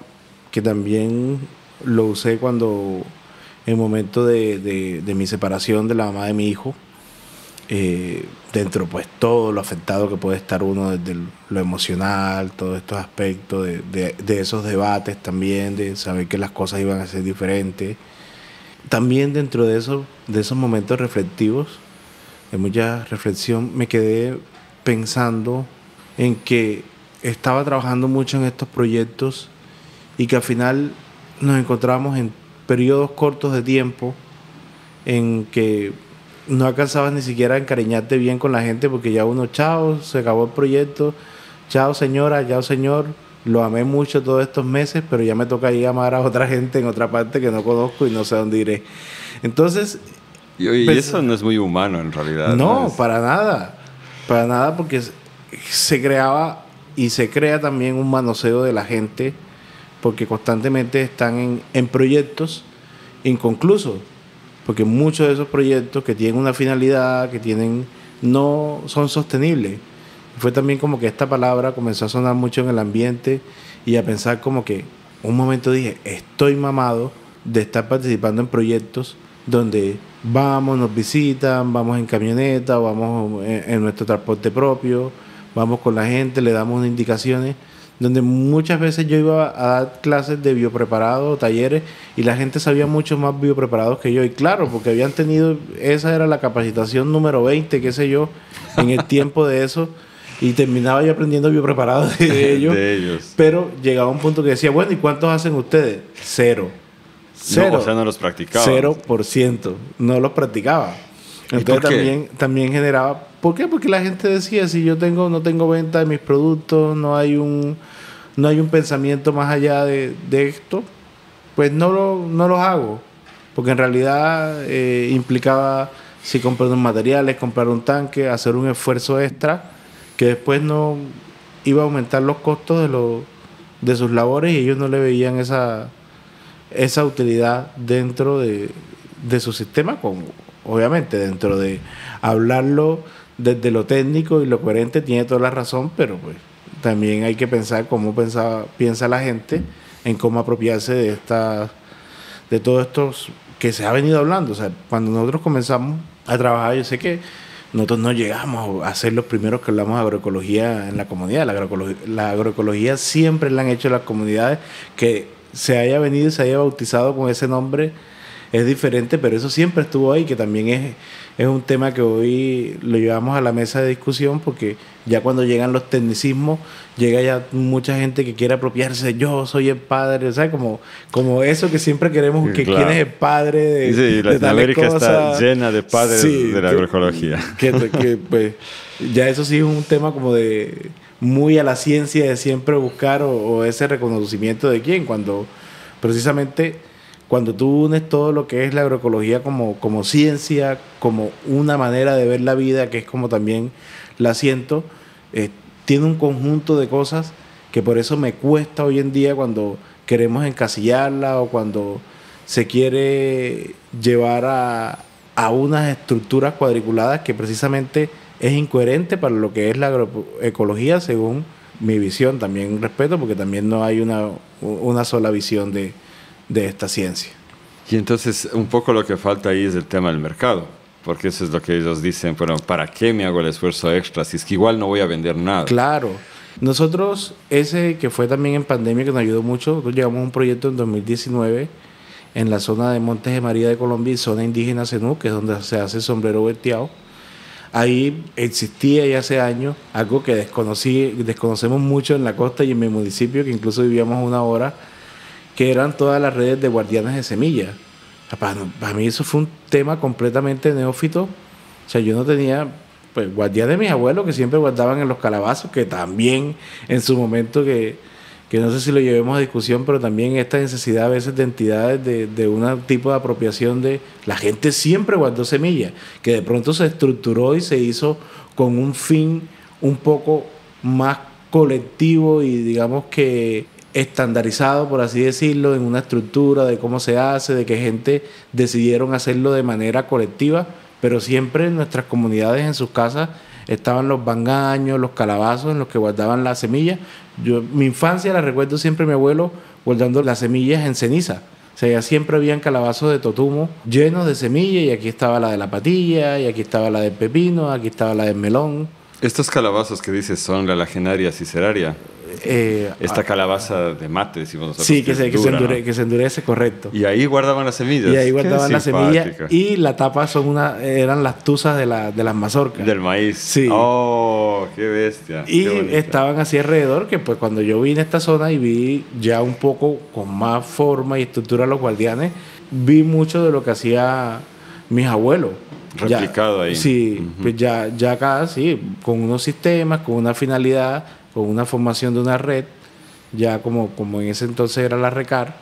que también lo usé cuando, en el momento de mi separación de la mamá de mi hijo, dentro pues todo lo afectado que puede estar uno desde lo emocional, todos estos aspectos de esos debates también, de saber que las cosas iban a ser diferentes. También dentro de esos momentos reflectivos, de mucha reflexión, me quedé pensando en que estaba trabajando mucho en estos proyectos y que al final nos encontrábamos en periodos cortos de tiempo en que no alcanzabas ni siquiera a encariñarte bien con la gente porque ya uno, chao, se acabó el proyecto, chao señora, chao señor, lo amé mucho todos estos meses, pero ya me toca ir a amar a otra gente en otra parte que no conozco y no sé dónde iré. Entonces... Y eso no es muy humano en realidad. No, para nada, porque se creaba y se crea también un manoseo de la gente porque constantemente están en proyectos inconclusos, porque muchos de esos proyectos que tienen una finalidad, no son sostenibles. Fue también como que esta palabra comenzó a sonar mucho en el ambiente y a pensar como que un momento dije, estoy mamado de estar participando en proyectos donde vamos, nos visitan, vamos en camioneta, vamos en nuestro transporte propio, vamos con la gente, le damos unas indicaciones, donde muchas veces yo iba a dar clases de biopreparado, talleres, y la gente sabía mucho más biopreparados que yo. Y claro, porque habían tenido, esa era la capacitación número 20, qué sé yo, en el tiempo de eso, y terminaba yo aprendiendo biopreparado de ellos. De ellos. Pero llegaba un punto que decía, bueno, ¿y cuántos hacen ustedes? Cero. No, o sea, no los practicaba. 0%. No los practicaba. Entonces también generaba... ¿Por qué? Porque la gente decía, si yo no tengo venta de mis productos, no hay un pensamiento más allá de esto, pues no los hago. Porque en realidad implicaba, si comprar unos materiales, comprar un tanque, hacer un esfuerzo extra, que después no iba a aumentar los costos de sus labores y ellos no le veían esa utilidad dentro de su sistema, obviamente dentro de hablarlo desde lo técnico y lo coherente tiene toda la razón, pero pues también hay que pensar cómo piensa la gente en cómo apropiarse de todo esto que se ha venido hablando. O sea, cuando nosotros comenzamos a trabajar, yo sé que nosotros no llegamos a ser los primeros que hablamos de agroecología en la comunidad. La agroecología siempre la han hecho las comunidades. Que se haya venido y se haya bautizado con ese nombre es diferente, pero eso siempre estuvo ahí, que también es un tema que hoy lo llevamos a la mesa de discusión, porque ya cuando llegan los tecnicismos, llega ya mucha gente que quiere apropiarse, yo soy el padre, ¿sabes? Como eso que siempre queremos, que claro. ¿Quién es el padre de Latinoamérica está llena de padres de la agroecología. Que pues ya eso sí es un tema como de muy a la ciencia de siempre buscar o ese reconocimiento de quién, cuando precisamente cuando tú unes todo lo que es la agroecología como ciencia, como una manera de ver la vida, que es como también la siento, tiene un conjunto de cosas que por eso me cuesta hoy en día cuando queremos encasillarla o cuando se quiere llevar a unas estructuras cuadriculadas que precisamente es incoherente para lo que es la agroecología según mi visión. También respeto porque también no hay una sola visión de esta ciencia. Y entonces un poco lo que falta ahí es el tema del mercado, porque eso es lo que ellos dicen, bueno, ¿para qué me hago el esfuerzo extra si es que igual no voy a vender nada? Claro. Nosotros, ese que fue también en pandemia que nos ayudó mucho, nosotros llevamos un proyecto en 2019 en la zona de Montes de María de Colombia y zona indígena Zenú, que es donde se hace sombrero veteado. Ahí existía ya hace años algo que desconocemos mucho en la costa y en mi municipio, que incluso vivíamos una hora, que eran todas las redes de guardianes de semillas. Para mí eso fue un tema completamente neófito. O sea, yo no tenía, pues, guardianes de mis abuelos que siempre guardaban en los calabazos, que también en su momento, que no sé si lo llevemos a discusión, pero también esta necesidad a veces de entidades de un tipo de apropiación de... La gente siempre guardó semillas, que de pronto se estructuró y se hizo con un fin un poco más colectivo y digamos que estandarizado, por así decirlo, en una estructura de cómo se hace, de que gente decidieron hacerlo de manera colectiva, pero siempre en nuestras comunidades, en sus casas, estaban los bangaños, los calabazos en los que guardaban las semillas. Mi infancia la recuerdo siempre mi abuelo guardando las semillas en ceniza, O sea, ya siempre habían calabazos de totumo llenos de semillas y aquí estaba la de la patilla, y aquí estaba la del pepino, aquí estaba la del melón. Estos calabazos que dices son la lagenaria ciceraria. Esta calabaza de mate, decimos nosotros. Sí, que se endurece, correcto. Y ahí guardaban las semillas. Y ahí guardaban las semillas. Y la tapa eran las tuzas de las mazorcas. Del maíz. Sí. Oh, qué bestia. Y estaban así alrededor, que pues cuando yo vine a esta zona y vi ya un poco con más forma y estructura los guardianes, vi mucho de lo que hacía mis abuelos. Replicado ahí. Sí, pues ya acá sí, con unos sistemas, con una finalidad, con una formación de una red, ya como en ese entonces era la RECAR,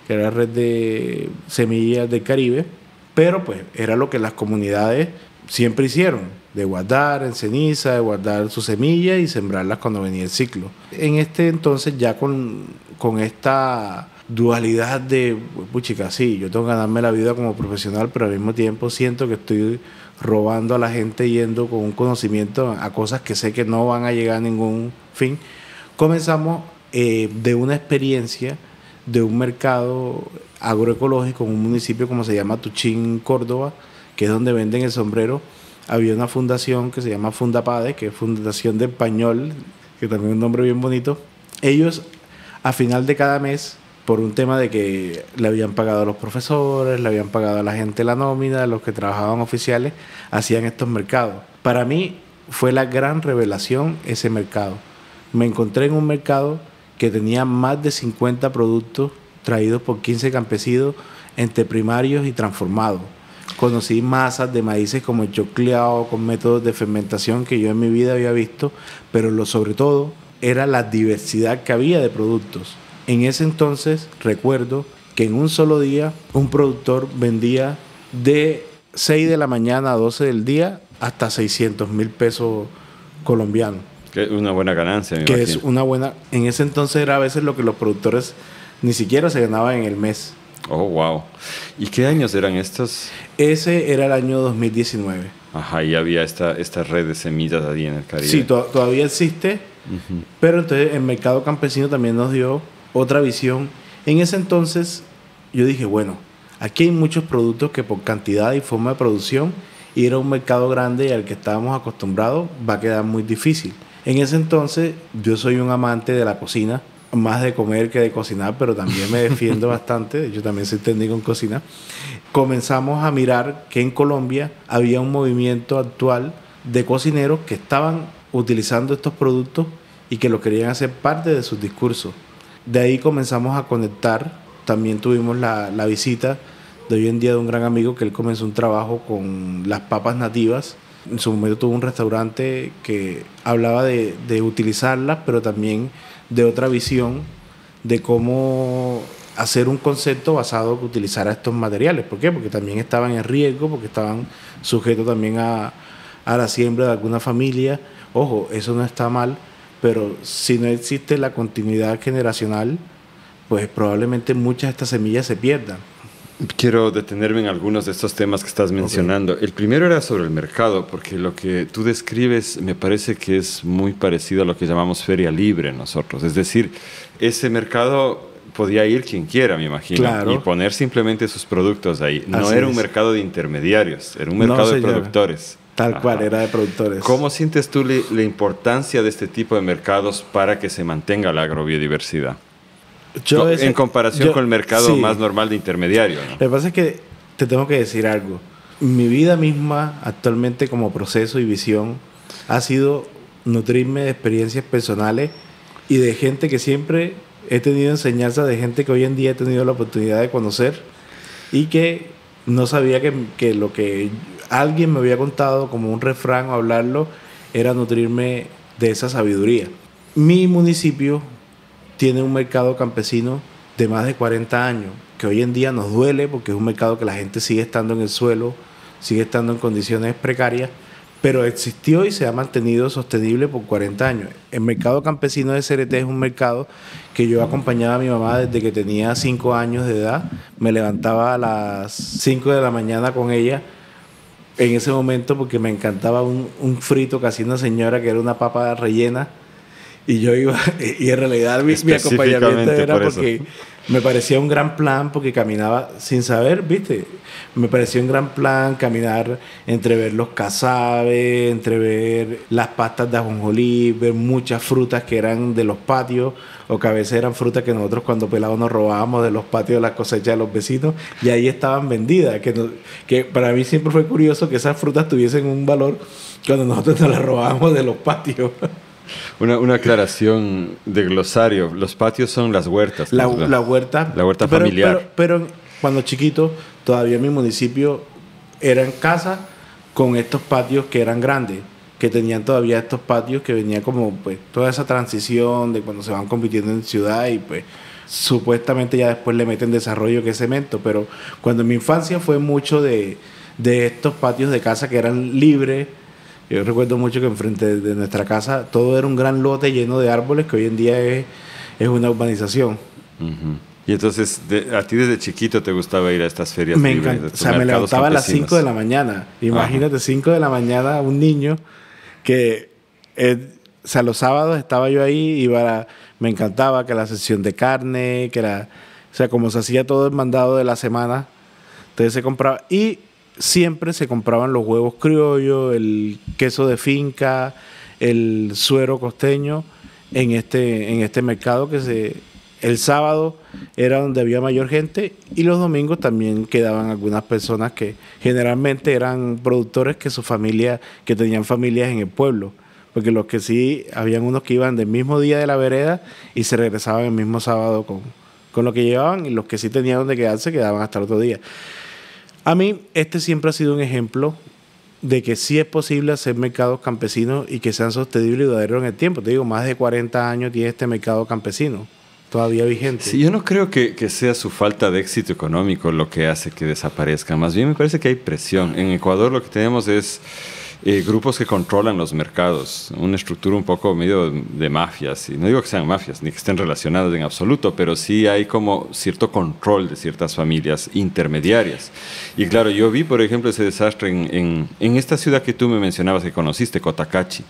que era la red de semillas del Caribe, pero pues era lo que las comunidades siempre hicieron, de guardar en ceniza, de guardar sus semillas y sembrarlas cuando venía el ciclo. En este entonces ya con esta dualidad de, puchica, sí, yo tengo que ganarme la vida como profesional, pero al mismo tiempo siento que estoy robando a la gente yendo con un conocimiento a cosas que sé que no van a llegar a ningún fin. Comenzamos de una experiencia de un mercado agroecológico en un municipio como se llama Tuchín, Córdoba, que es donde venden el sombrero. Había una fundación que se llama Fundapade, que es Fundación del Pañol, que también es un nombre bien bonito. Ellos, a final de cada mes, por un tema de que le habían pagado a los profesores, le habían pagado a la gente la nómina, a los que trabajaban oficiales, hacían estos mercados. Para mí fue la gran revelación ese mercado. Me encontré en un mercado que tenía más de 50 productos traídos por 15 campesinos entre primarios y transformados. Conocí masas de maíces como el chocleado, con métodos de fermentación que yo en mi vida había visto, pero sobre todo era la diversidad que había de productos. En ese entonces recuerdo que en un solo día un productor vendía de 6 de la mañana a 12 del día hasta 600,000 pesos colombianos. Que es una buena ganancia, me que imagino. Es una buena. En ese entonces era a veces lo que los productores ni siquiera se ganaban en el mes. Oh, wow. ¿Y qué años eran estos? Ese era el año 2019. Ajá, y había esta red de semillas ahí en el Caribe. Sí, todavía existe, pero entonces el mercado campesino también nos dio otra visión. En ese entonces yo dije, bueno, aquí hay muchos productos que por cantidad y forma de producción, ir a un mercado grande y al que estábamos acostumbrados va a quedar muy difícil. En ese entonces yo soy un amante de la cocina, más de comer que de cocinar, pero también me defiendo bastante. Yo también soy técnico en cocina. Comenzamos a mirar que en Colombia había un movimiento actual de cocineros que estaban utilizando estos productos y que lo querían hacer parte de sus discursos. De ahí comenzamos a conectar. También tuvimos la visita de hoy en día de un gran amigo que él comenzó un trabajo con las papas nativas. En su momento tuvo un restaurante que hablaba de utilizarlas, pero también de otra visión de cómo hacer un concepto basado en utilizar estos materiales. ¿Por qué? Porque también estaban en riesgo, porque estaban sujetos también a la siembra de alguna familia. Ojo, eso no está mal, pero si no existe la continuidad generacional, pues probablemente muchas de estas semillas se pierdan. Quiero detenerme en algunos de estos temas que estás mencionando. Okay. El primero era sobre el mercado, porque lo que tú describes me parece que es muy parecido a lo que llamamos feria libre nosotros. Es decir, ese mercado podía ir quien quiera, me imagino, claro, y poner simplemente sus productos ahí. No Así era un mercado de intermediarios, era un mercado de productores. Tal cual, era de productores. ¿Cómo sientes tú la importancia de este tipo de mercados para que se mantenga la agrobiodiversidad? En comparación con el mercado más normal de intermediario, ¿no? Lo que pasa es que te tengo que decir algo. Mi vida misma, actualmente como proceso y visión, ha sido nutrirme de experiencias personales y de gente que siempre he tenido enseñanza, de gente que hoy en día he tenido la oportunidad de conocer y que no sabía que lo que alguien me había contado como un refrán o hablarlo era nutrirme de esa sabiduría. Mi municipio tiene un mercado campesino de más de 40 años, que hoy en día nos duele porque es un mercado que la gente sigue estando en el suelo, sigue estando en condiciones precarias, pero existió y se ha mantenido sostenible por 40 años. El mercado campesino de CRT es un mercado que yo acompañaba a mi mamá desde que tenía 5 años de edad. Me levantaba a las 5 de la mañana con ella en ese momento porque me encantaba un frito que hacía una señora que era una papa rellena. Y yo iba, y en realidad mi acompañamiento era porque Me parecía un gran plan porque caminaba sin saber, ¿viste? Me parecía un gran plan caminar entre ver los casabes, entre ver las pastas de ajonjolí, ver muchas frutas que eran de los patios o que a veces eran frutas que nosotros cuando pelados nos robábamos de los patios de las cosechas de los vecinos y ahí estaban vendidas. Que para mí siempre fue curioso que esas frutas tuviesen un valor cuando nosotros nos las robábamos de los patios. Una aclaración de glosario. Los patios son las huertas. La huerta. La huerta familiar. Pero cuando chiquito, todavía en mi municipio eran casas con estos patios que eran grandes, que tenían todavía estos patios que venía como pues toda esa transición de cuando se van convirtiendo en ciudad y pues supuestamente ya después le meten desarrollo que es cemento. Pero cuando en mi infancia fue mucho de estos patios de casa que eran libres. Yo recuerdo mucho que enfrente de nuestra casa todo era un gran lote lleno de árboles que hoy en día es una urbanización. Uh-huh. Y entonces, a ti desde chiquito te gustaba ir a estas ferias Me libres. encanta. O sea, me levantaba a las 5 de la mañana. Imagínate, 5 de la mañana, un niño que, o sea, los sábados estaba yo ahí, me encantaba que la sesión de carne, o sea, como se hacía todo el mandado de la semana, entonces se compraba. Y siempre se compraban los huevos criollos, el queso de finca, el suero costeño en este mercado el sábado era donde había mayor gente y los domingos también quedaban algunas personas que generalmente eran productores que tenían familias en el pueblo, porque los que sí, habían unos que iban del mismo día de la vereda y se regresaban el mismo sábado con lo que llevaban, y los que sí tenían donde quedarse quedaban hasta el otro día. A mí, siempre ha sido un ejemplo de que sí es posible hacer mercados campesinos y que sean sostenibles y duraderos en el tiempo. Te digo, más de 40 años tiene este mercado campesino, todavía vigente. Sí, yo no creo que sea su falta de éxito económico lo que hace que desaparezca. Más bien me parece que hay presión. En Ecuador lo que tenemos es grupos que controlan los mercados, una estructura un poco medio de mafias, y no digo que sean mafias ni que estén relacionadas en absoluto, pero sí hay como cierto control de ciertas familias intermediarias. Y claro, yo vi por ejemplo ese desastre en esta ciudad que tú me mencionabas que conociste, Cotacachi,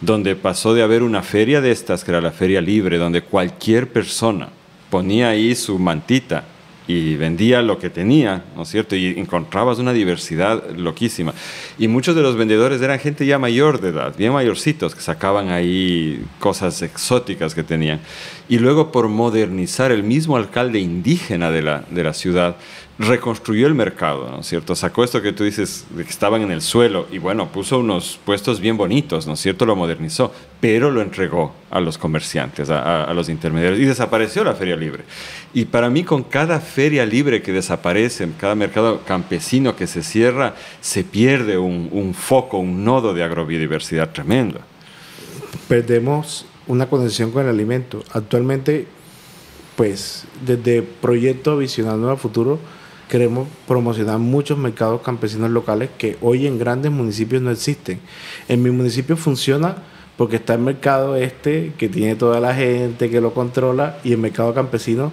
donde pasó de haber una feria de estas, que era la feria libre, donde cualquier persona ponía ahí su mantita y vendía lo que tenía, ¿no es cierto? Y encontrabas una diversidad loquísima. Y muchos de los vendedores eran gente ya mayor de edad, bien mayorcitos, que sacaban ahí cosas exóticas que tenían. Y luego, por modernizar, el mismo alcalde indígena de la ciudad reconstruyó el mercado, ¿no es cierto? Sacó esto que tú dices, de que estaban en el suelo, y bueno, puso unos puestos bien bonitos, ¿no es cierto? Lo modernizó, pero lo entregó a los comerciantes, a los intermediarios, y desapareció la feria libre. Y para mí, con cada feria libre que desaparece, cada mercado campesino que se cierra, se pierde un foco, un nodo de agrobiodiversidad tremendo. Perdemos una conexión con el alimento. Actualmente, pues, desde Proyecto Visionando al Futuro, queremos promocionar muchos mercados campesinos locales que hoy en grandes municipios no existen. En mi municipio funciona porque está el mercado que tiene toda la gente, que lo controla, y el mercado campesino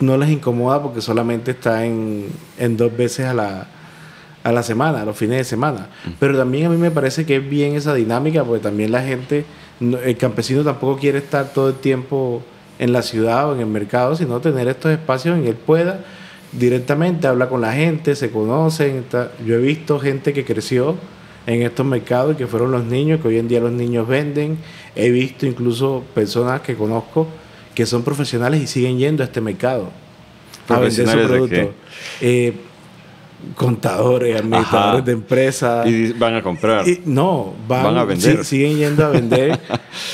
no les incomoda porque solamente está en 2 veces a la semana, a los fines de semana. Pero también a mí me parece que es bien esa dinámica, porque también la gente, el campesino tampoco quiere estar todo el tiempo en la ciudad o en el mercado, sino tener estos espacios en que él pueda directamente hablar con la gente, se conocen. Yo he visto gente que creció en estos mercados y que fueron los niños, que hoy en día los niños venden. He visto incluso personas que conozco que son profesionales y siguen yendo a este mercado a vender su producto. Contadores, administradores de empresas. Y van a comprar. Van a vender. Siguen yendo a vender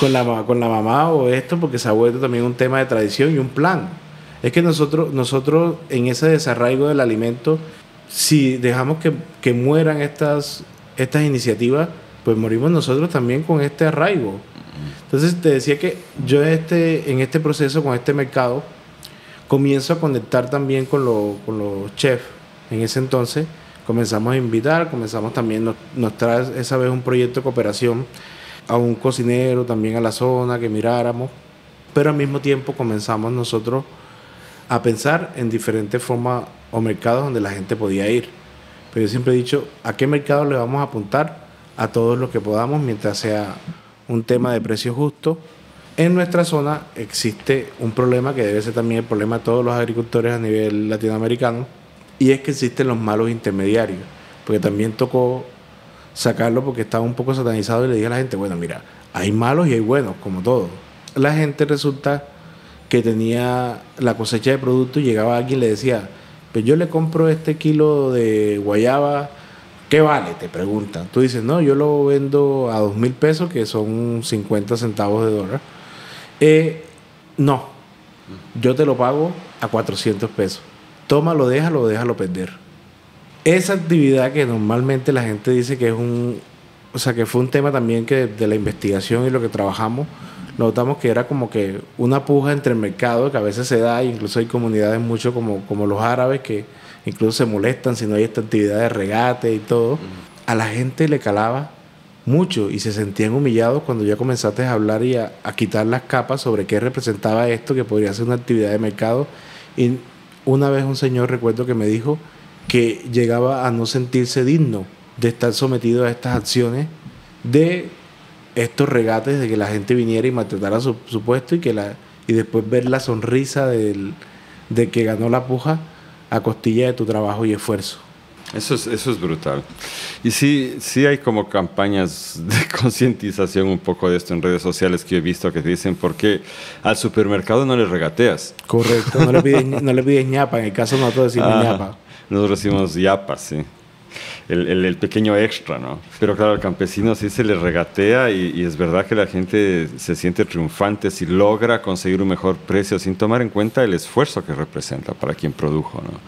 con la mamá o esto, porque se ha vuelto también un tema de tradición y un plan. Es que nosotros en ese desarraigo del alimento, si dejamos que mueran estas iniciativas, pues morimos nosotros también con este arraigo. Entonces te decía que yo en este proceso, con este mercado, comienzo a conectar también con los chefs. En ese entonces comenzamos a invitar, también, nos trae esa vez un proyecto de cooperación a un cocinero también a la zona, que miráramos, pero al mismo tiempo comenzamos nosotros a pensar en diferentes formas o mercados donde la gente podía ir. Pero yo siempre he dicho, ¿a qué mercado le vamos a apuntar? A todos los que podamos, mientras sea un tema de precio justo, En nuestra zona existe un problema que debe ser también el problema de todos los agricultores a nivel latinoamericano, y es que existen los malos intermediarios, porque también tocó sacarlo porque estaba un poco satanizado y le dije a la gente, bueno, mira, hay malos y hay buenos, como todo. La gente resulta que tenía la cosecha de productos y llegaba alguien y le decía, pues yo le compro este kilo de guayaba, ¿qué vale? Te preguntan. Tú dices, no, yo lo vendo a 2.000 pesos, que son 50 centavos de dólar. No, yo te lo pago a 400 pesos. Tómalo, déjalo perder. Esa actividad que normalmente la gente dice que es o sea, que fue un tema también que de la investigación y lo que trabajamos, notamos que era como que una puja entre el mercado que a veces se da, incluso hay comunidades mucho como los árabes que incluso se molestan si no hay esta actividad de regate y todo. A la gente le calaba mucho y se sentían humillados cuando ya comenzaste a hablar y a quitar las capas sobre qué representaba esto, que podría ser una actividad de mercado. Y una vez un señor, recuerdo, que me dijo que llegaba a no sentirse digno de estar sometido a estas acciones de estos regates, de que la gente viniera y maltratara su puesto y después ver la sonrisa de que ganó la puja a costilla de tu trabajo y esfuerzo. Eso es brutal. Y sí hay como campañas de concientización un poco de esto en redes sociales que he visto que te dicen, ¿por qué al supermercado no le regateas? Correcto, no le pides ñapa, en el caso nosotros decimos ñapa. Nosotros decimos yapa, sí. El pequeño extra, ¿no? Pero claro, al campesino sí se le regatea y es verdad que la gente se siente triunfante si logra conseguir un mejor precio sin tomar en cuenta el esfuerzo que representa para quien produjo, ¿no?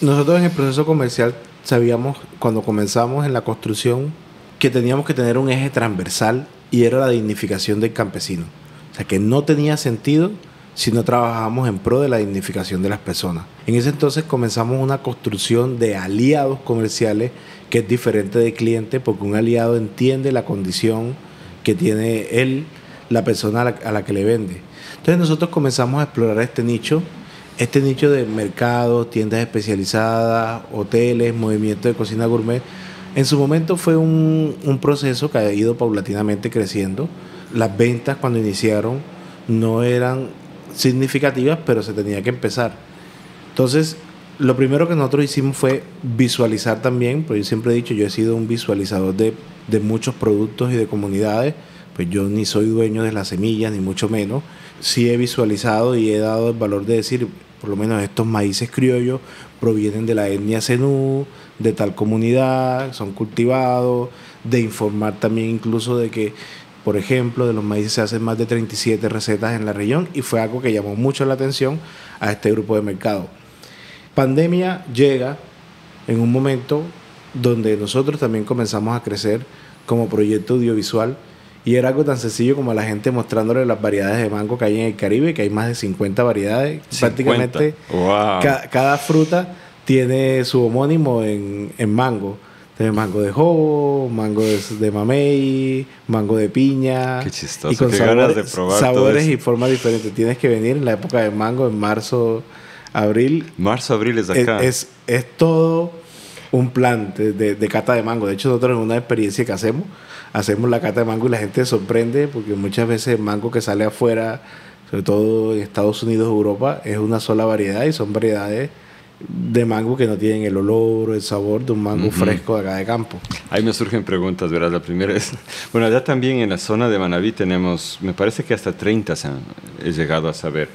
Nosotros en el proceso comercial sabíamos, cuando comenzamos en la construcción, que teníamos que tener un eje transversal y era la dignificación del campesino. O sea, que no tenía sentido si no trabajábamos en pro de la dignificación de las personas. En ese entonces comenzamos una construcción de aliados comerciales que es diferente de cliente, porque un aliado entiende la condición que tiene él, la persona a la que le vende. Entonces nosotros comenzamos a explorar este nicho de mercados, tiendas especializadas, hoteles, movimiento de cocina gourmet. En su momento fue un proceso que ha ido paulatinamente creciendo. Las ventas cuando iniciaron no eran significativas, pero se tenía que empezar. Entonces, lo primero que nosotros hicimos fue visualizar también, porque yo siempre he dicho, yo he sido un visualizador de muchos productos y de comunidades, pues yo ni soy dueño de las semillas, ni mucho menos. Sí he visualizado y he dado el valor de decir, por lo menos estos maíces criollos provienen de la etnia zenú, de tal comunidad, son cultivados, de informar también incluso de que, por ejemplo, de los maíces se hacen más de 37 recetas en la región, y fue algo que llamó mucho la atención a este grupo de mercado. Pandemia llega en un momento donde nosotros también comenzamos a crecer como proyecto audiovisual, y era algo tan sencillo como a la gente mostrándole las variedades de mango que hay en el Caribe, que hay más de 50 variedades. 50. Prácticamente wow. Cada fruta tiene su homónimo en mango. Entonces, mango de jobo, mango de mamey, mango de piña. Qué chistoso. Y con qué ganas de probar sabores y formas diferentes. Tienes que venir en la época de mango, en marzo, abril. Marzo, abril es acá. Es todo un plan de cata de mango. De hecho, nosotros en una experiencia que hacemos la cata de mango y la gente se sorprende porque muchas veces el mango que sale afuera, sobre todo en Estados Unidos o Europa, es una sola variedad y son variedades de mango que no tienen el olor o el sabor de un mango fresco de acá de campo. Ahí me surgen preguntas, ¿verdad? La primera es, bueno, allá también en la zona de Manabí tenemos, me parece que hasta 30 he llegado a saber.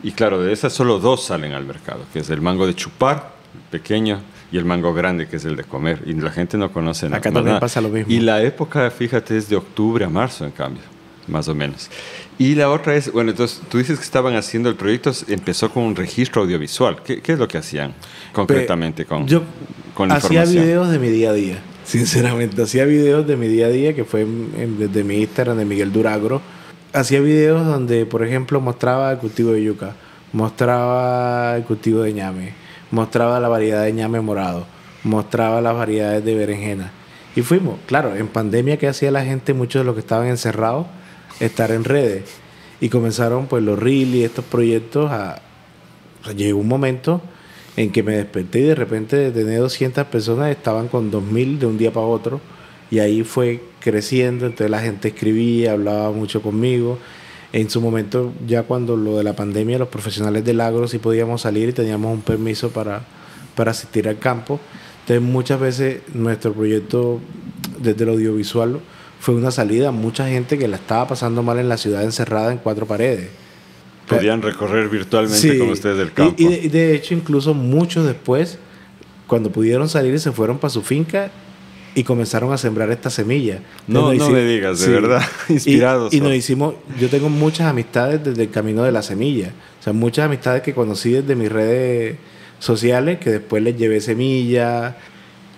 Y claro, de esas solo 2 salen al mercado, que es el mango de chupar, pequeño, y el mango grande, que es el de comer. Y la gente no conoce nada. Acá también pasa lo mismo. Y la época, fíjate, es de octubre a marzo, en cambio, más o menos. Y la otra es, bueno, entonces tú dices que estaban haciendo el proyecto, empezó con un registro audiovisual. ¿Qué es lo que hacían concretamente con la información? Hacía videos de mi día a día, sinceramente. Hacía videos de mi día a día, que fue desde mi Instagram, de Miguel Duragro. Hacía videos donde, por ejemplo, mostraba el cultivo de yuca, mostraba el cultivo de ñame, mostraba la variedad de ñame morado, mostraba las variedades de berenjena. Y fuimos, claro, en pandemia, ¿qué hacía la gente? Muchos de los que estaban encerrados, estar en redes. Y comenzaron pues los reels y estos proyectos o sea, llegó un momento en que me desperté y de repente de tener 200 personas estaban con 2.000 de un día para otro. Y ahí fue creciendo, entonces la gente escribía, hablaba mucho conmigo. En su momento, ya cuando lo de la pandemia, los profesionales del agro sí podíamos salir y teníamos un permiso para asistir al campo. Entonces, muchas veces nuestro proyecto desde el audiovisual fue una salida a mucha gente que la estaba pasando mal en la ciudad, encerrada en cuatro paredes. Podían recorrer virtualmente Sí, con ustedes del campo. Y de hecho, incluso muchos después, cuando pudieron salir, se fueron para su finca y comenzaron a sembrar esta semilla. No me digas, de verdad, inspirados. Y nos hicimos, yo tengo muchas amistades desde el camino de la semilla. O sea, muchas amistades que conocí desde mis redes sociales, que después les llevé semillas.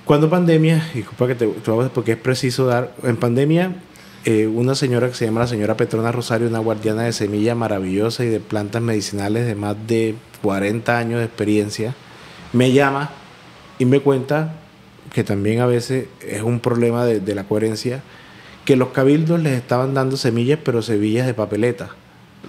Cuando pandemia, disculpa que te porque es preciso dar, en pandemia, una señora que se llama la señora Petrona Rosario, una guardiana de semilla maravillosa y de plantas medicinales de más de 40 años de experiencia, me llama y me cuenta que también a veces es un problema de la coherencia, que los cabildos les estaban dando semillas, pero semillas de papeleta.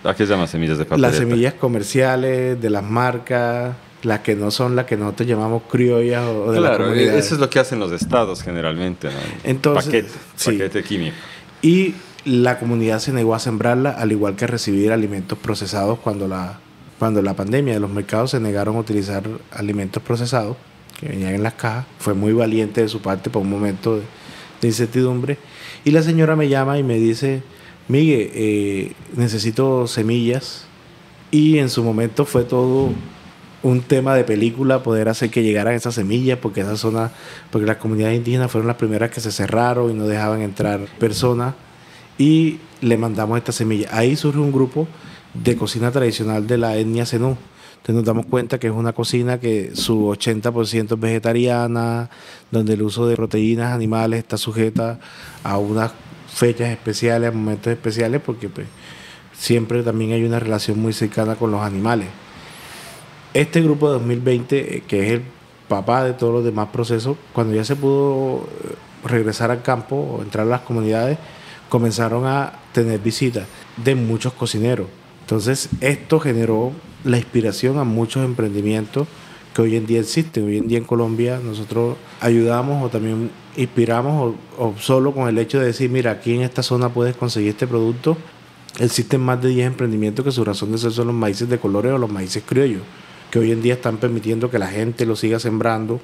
¿A qué se llaman semillas de papeleta? Las semillas comerciales, de las marcas, las que no son las que nosotros llamamos criollas o de la comunidad. Claro, eso es lo que hacen los estados generalmente, ¿no? Entonces, paquete químico. Y la comunidad se negó a sembrarla, al igual que a recibir alimentos procesados cuando la pandemia de los mercados se negaron a utilizar alimentos procesados que venían en las cajas. Fue muy valiente de su parte por un momento de incertidumbre. Y la señora me llama y me dice, Miguel, necesito semillas. Y en su momento fue todo un tema de película poder hacer que llegaran esas semillas, porque las comunidades indígenas fueron las primeras que se cerraron y no dejaban entrar personas. Y le mandamos estas semillas. Ahí surge un grupo de cocina tradicional de la etnia Zenú. Entonces nos damos cuenta que es una cocina que su 80% es vegetariana, donde el uso de proteínas animales está sujeta a unas fechas especiales, a momentos especiales, porque pues, siempre también hay una relación muy cercana con los animales. Este grupo de 2020, que es el papá de todos los demás procesos, cuando ya se pudo regresar al campo o entrar a las comunidades, comenzaron a tener visitas de muchos cocineros. Entonces, esto generó la inspiración a muchos emprendimientos que hoy en día existen. Hoy en día en Colombia nosotros ayudamos o también inspiramos o solo con el hecho de decir, mira, aquí en esta zona puedes conseguir este producto. Existen más de 10 emprendimientos que su razón de ser son los maíces de colores o los maíces criollos, que hoy en día están permitiendo que la gente lo siga sembrando,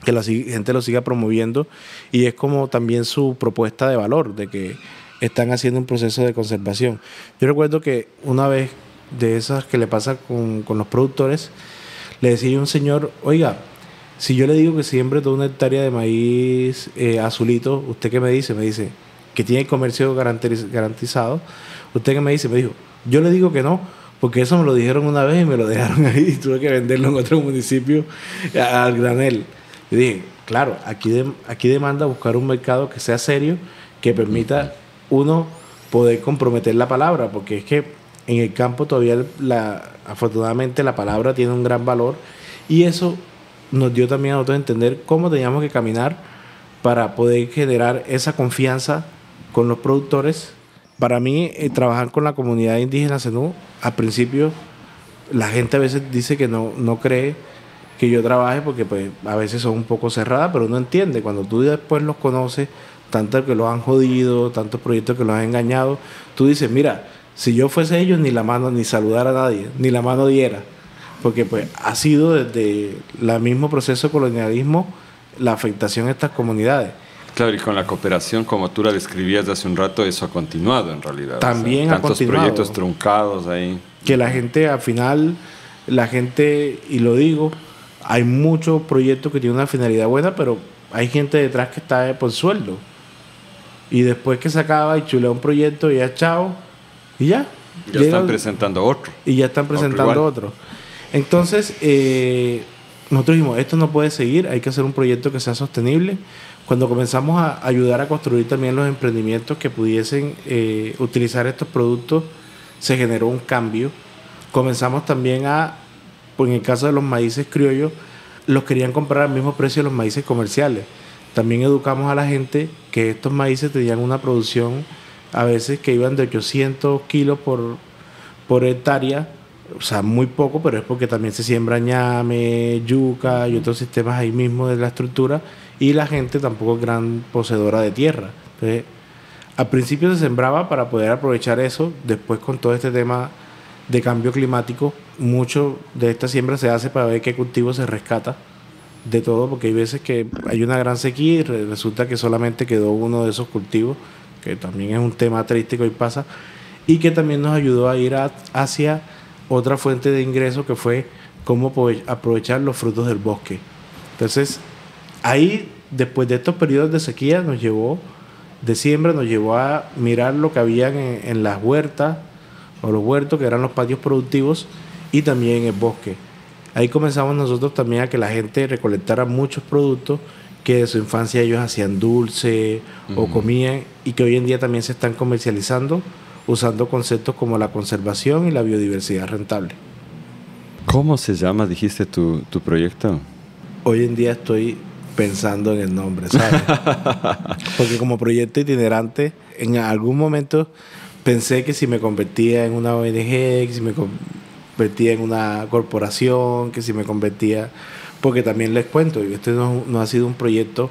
que la gente lo siga promoviendo, y es como también su propuesta de valor, de que están haciendo un proceso de conservación. Yo recuerdo que una vez de esas que le pasa con los productores, le decía a un señor, oiga, si yo le digo que siembre toda una hectárea de maíz azulito, ¿usted qué me dice? Me dice que tiene comercio garantizado. ¿Usted qué me dice? Me dijo, yo le digo que no, porque eso me lo dijeron una vez y me lo dejaron ahí y tuve que venderlo en otro municipio al granel. Yo dije, claro, aquí demanda buscar un mercado que sea serio, que permita uno poder comprometer la palabra, porque es que en el campo todavía afortunadamente la palabra tiene un gran valor, y eso nos dio también a nosotros entender cómo teníamos que caminar para poder generar esa confianza con los productores. Para mí, trabajar con la comunidad indígena Zenú, al principio la gente a veces dice que no cree que yo trabaje porque pues a veces son un poco cerradas, pero uno entiende, cuando tú después los conoces, tanto que los han jodido, tantos proyectos que los han engañado, tú dices, mira, si yo fuese ellos, ni la mano, ni saludar a nadie, ni la mano diera, porque pues ha sido desde el mismo proceso de colonialismo la afectación a estas comunidades. Claro, y con la cooperación, como tú la describías de hace un rato, eso ha continuado en realidad. También ha continuado. Tantos proyectos truncados ahí. Que la gente, al final, y lo digo, hay muchos proyectos que tienen una finalidad buena, pero hay gente detrás que está por sueldo. Y después que se acaba y chulea un proyecto y ya chao, y ya. Ya están presentando otro. Y ya están presentando otro. Entonces, nosotros dijimos, esto no puede seguir, hay que hacer un proyecto que sea sostenible. Cuando comenzamos a ayudar a construir también los emprendimientos que pudiesen utilizar estos productos, se generó un cambio. Comenzamos también pues en el caso de los maíces criollos, los querían comprar al mismo precio de los maíces comerciales. También educamos a la gente que estos maíces tenían una producción a veces que iban de 800 kilos por hectárea, o sea, muy poco, pero es porque también se siembra ñame, yuca y otros sistemas ahí mismo de la estructura, y la gente tampoco es gran poseedora de tierra. Entonces, Al principio se sembraba para poder aprovechar eso. Después, con todo este tema de cambio climático, mucho de esta siembra se hace para ver qué cultivo se rescata de todo, porque hay veces que hay una gran sequía y resulta que solamente quedó uno de esos cultivos, que también es un tema triste que hoy pasa, y que también nos ayudó a ir hacia otra fuente de ingreso, que fue cómo aprovechar los frutos del bosque. Entonces, ahí, después de estos periodos de sequía, de siembra, nos llevó a mirar lo que habían en las huertas, o los huertos, que eran los patios productivos, y también en el bosque. Ahí comenzamos nosotros también a que la gente recolectara muchos productos que de su infancia ellos hacían dulce o comían, y que hoy en día también se están comercializando usando conceptos como la conservación y la biodiversidad rentable. ¿Cómo se llama, dijiste, tu proyecto? Hoy en día estoy pensando en el nombre, ¿sabes? Porque como proyecto itinerante, en algún momento pensé que si me convertía en una ONG, que si me convertía en una corporación, que si me convertía... Porque también les cuento, este no ha sido un proyecto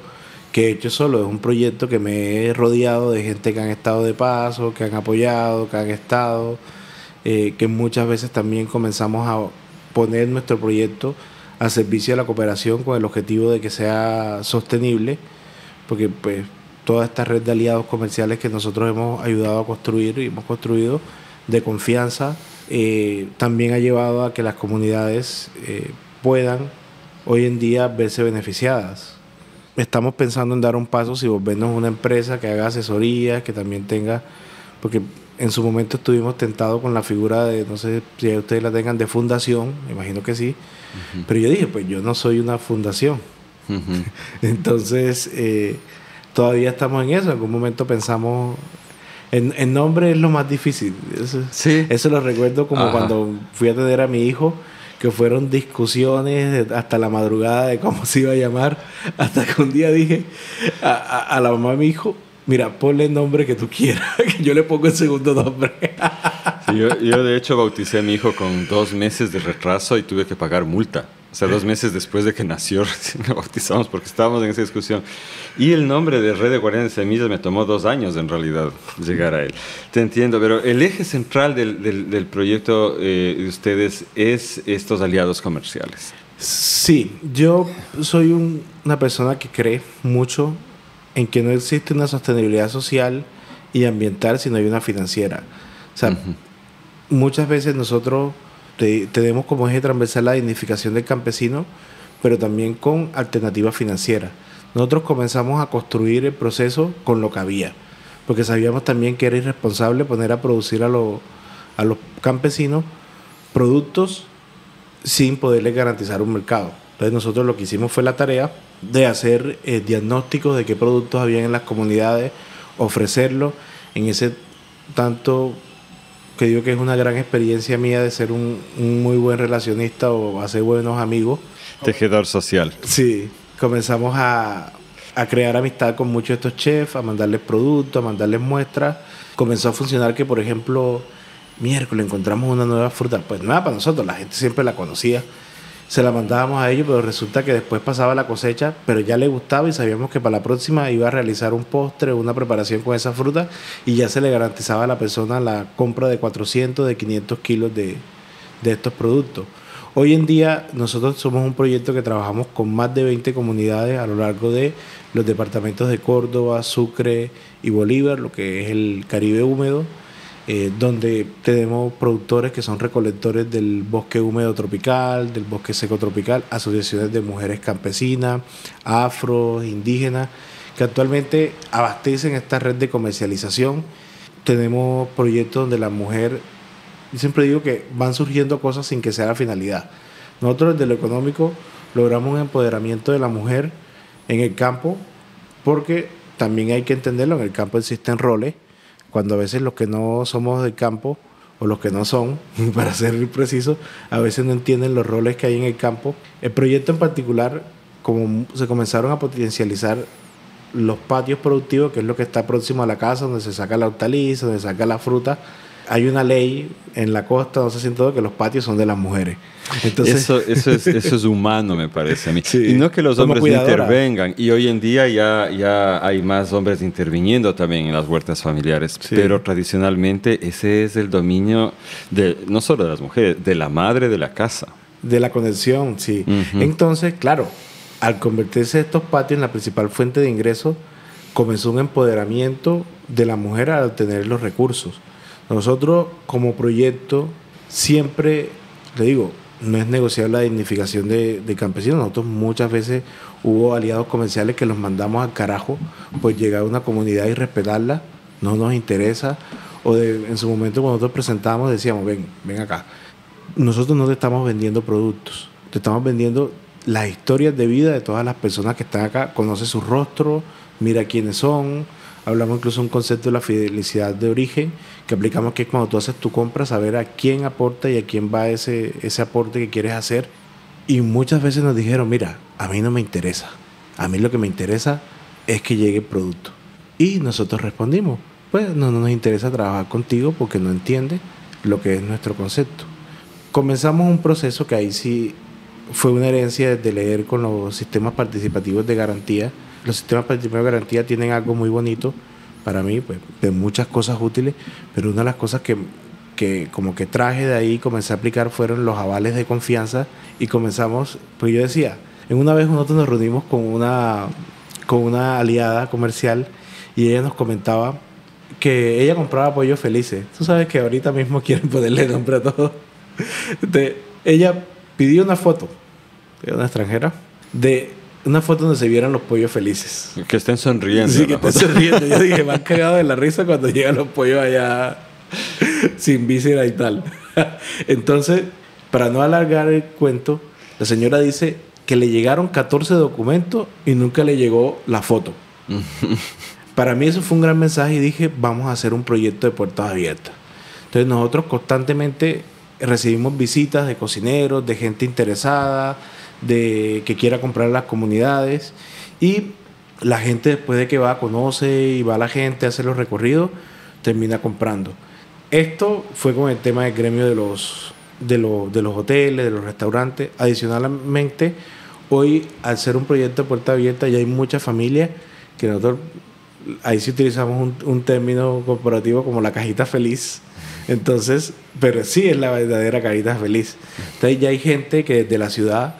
que he hecho solo, es un proyecto que me he rodeado de gente que han estado de paso, que han apoyado, que han estado, que muchas veces también comenzamos a poner nuestro proyecto al servicio de la cooperación con el objetivo de que sea sostenible, porque pues toda esta red de aliados comerciales que nosotros hemos ayudado a construir y hemos construido de confianza, también ha llevado a que las comunidades puedan hoy en día verse beneficiadas. Estamos pensando en dar un paso, si volvernos una empresa que haga asesorías, que también tenga, porque en su momento estuvimos tentados con la figura de, no sé si ustedes la tengan, de fundación, me imagino que sí, pero yo dije, pues yo no soy una fundación. Entonces, todavía estamos en eso. En algún momento pensamos, el nombre es lo más difícil. Eso lo recuerdo como cuando fui a tener a mi hijo, que fueron discusiones hasta la madrugada de cómo se iba a llamar, hasta que un día dije a la mamá de mi hijo, mira, ponle el nombre que tú quieras, que yo le pongo el segundo nombre. Sí, yo de hecho bauticé a mi hijo con 2 meses de retraso y tuve que pagar multa. O sea, 2 meses después de que nació, recién lo bautizamos porque estábamos en esa discusión. Y el nombre de Red de Guardianes de Semillas me tomó 2 años en realidad llegar a él. Te entiendo, pero el eje central del proyecto de ustedes es estos aliados comerciales. Sí, yo soy una persona que cree mucho en que no existe una sostenibilidad social y ambiental si no hay una financiera. O sea, muchas veces nosotros tenemos como eje transversal la dignificación del campesino, pero también con alternativas financieras. Nosotros comenzamos a construir el proceso con lo que había, porque sabíamos también que era irresponsable poner a producir a los campesinos productos sin poderles garantizar un mercado. Entonces nosotros lo que hicimos fue la tarea de hacer diagnósticos de qué productos habían en las comunidades, ofrecerlos en ese tanto que digo que es una gran experiencia mía de ser un muy buen relacionista o hacer buenos amigos. Tejedor social. Sí, comenzamos a crear amistad con muchos de estos chefs, a mandarles productos, a mandarles muestras. Comenzó a funcionar que, por ejemplo, miércoles encontramos una nueva fruta, pues nada para nosotros, la gente siempre la conocía, se la mandábamos a ellos, pero resulta que después pasaba la cosecha, pero ya le gustaba y sabíamos que para la próxima iba a realizar un postre, una preparación con esa fruta, y ya se le garantizaba a la persona la compra de 400, de 500 kilos de estos productos. Hoy en día nosotros somos un proyecto que trabajamos con más de 20 comunidades a lo largo de los departamentos de Córdoba, Sucre y Bolívar, lo que es el Caribe húmedo, donde tenemos productores que son recolectores del bosque húmedo tropical, del bosque seco tropical, asociaciones de mujeres campesinas, afro, indígenas, que actualmente abastecen esta red de comercialización. Tenemos proyectos donde la mujer, yo siempre digo que van surgiendo cosas sin que sea la finalidad. Nosotros desde lo económico logramos un empoderamiento de la mujer en el campo, porque también hay que entenderlo, en el campo existen roles, cuando a veces los que no somos del campo, o los que no son, para ser preciso, a veces no entienden los roles que hay en el campo. El proyecto en particular, como se comenzaron a potencializar los patios productivos, que es lo que está próximo a la casa, donde se saca la hortaliza, donde se saca la fruta, hay una ley en la costa, no sé si en todo, que los patios son de las mujeres. Entonces, eso es humano, me parece a mí. Sí, y no que los como hombres no cuidadora. intervengan. Y hoy en día ya hay más hombres interviniendo también en las huertas familiares. Sí. Pero tradicionalmente ese es el dominio no solo de las mujeres, de la madre de la casa. de la conexión, sí. Ujú. Entonces, claro, al convertirse estos patios en la principal fuente de ingresos, comenzó un empoderamiento de la mujer al obtener los recursos. Nosotros, como proyecto, siempre, le digo, no es negociar la dignificación de campesinos. Nosotros muchas veces hubo aliados comerciales que los mandamos al carajo, pues llegar a una comunidad y respetarla, no nos interesa. En su momento cuando nosotros presentábamos decíamos, ven acá. Nosotros no te estamos vendiendo productos, te estamos vendiendo las historias de vida de todas las personas que están acá. Conoce su rostro, mira quiénes son. Hablamos incluso de un concepto de la fidelicidad de origen, que aplicamos que cuando tú haces tu compra, saber a quién aporta y a quién va ese aporte que quieres hacer. Y muchas veces nos dijeron, mira, a mí no me interesa. A mí lo que me interesa es que llegue el producto. Y nosotros respondimos, pues no nos interesa trabajar contigo porque no entiendes lo que es nuestro concepto. Comenzamos un proceso que ahí sí fue una herencia de leer con los sistemas participativos de garantía. Los sistemas participativos de garantía tienen algo muy bonito para mí, pues, de muchas cosas útiles, pero una de las cosas que como que traje de ahí y comencé a aplicar fueron los avales de confianza y comenzamos, pues yo decía, en una vez nosotros nos reunimos con una aliada comercial y ella nos comentaba que ella compraba pollos felices. Tú sabes que ahorita mismo quieren ponerle nombre a todo. Ella pidió una foto de una extranjera, de una foto donde se vieran los pollos felices. Que estén sonriendo. Sí, que estén sonriendo. Yo dije, me han cagado de la risa cuando llegan los pollos allá sin víscera y tal. Entonces, para no alargar el cuento, la señora dice que le llegaron 14 documentos y nunca le llegó la foto. Para mí eso fue un gran mensaje y dije, vamos a hacer un proyecto de puertas abiertas. Entonces nosotros constantemente recibimos visitas de cocineros, de gente interesada, de que quiera comprar las comunidades, y la gente después de que va, conoce y va la gente, hace los recorridos, termina comprando. Esto fue con el tema del gremio de los hoteles, de los restaurantes. Adicionalmente, hoy al ser un proyecto de puerta abierta ya hay muchas familias que nosotros ahí sí utilizamos un término corporativo como la cajita feliz. Entonces, pero sí es la verdadera cajita feliz. Entonces ya hay gente que desde la ciudad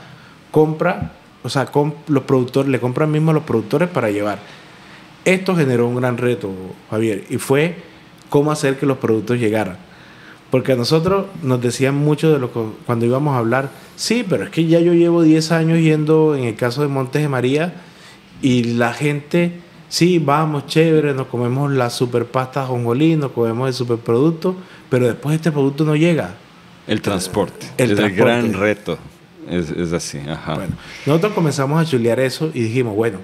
compra, o sea, los productores le compran mismo a los productores para llevar. Esto generó un gran reto, Javier, y fue cómo hacer que los productos llegaran. Porque a nosotros nos decían mucho cuando íbamos a hablar, sí, pero es que ya yo llevo 10 años yendo, en el caso de Montes de María, y la gente, sí, vamos, chévere, nos comemos la super pasta jonjolí, nos comemos el superproducto, pero después este producto no llega. El transporte. El gran reto. Es así, ajá. Bueno, nosotros comenzamos a chulear eso y dijimos, bueno,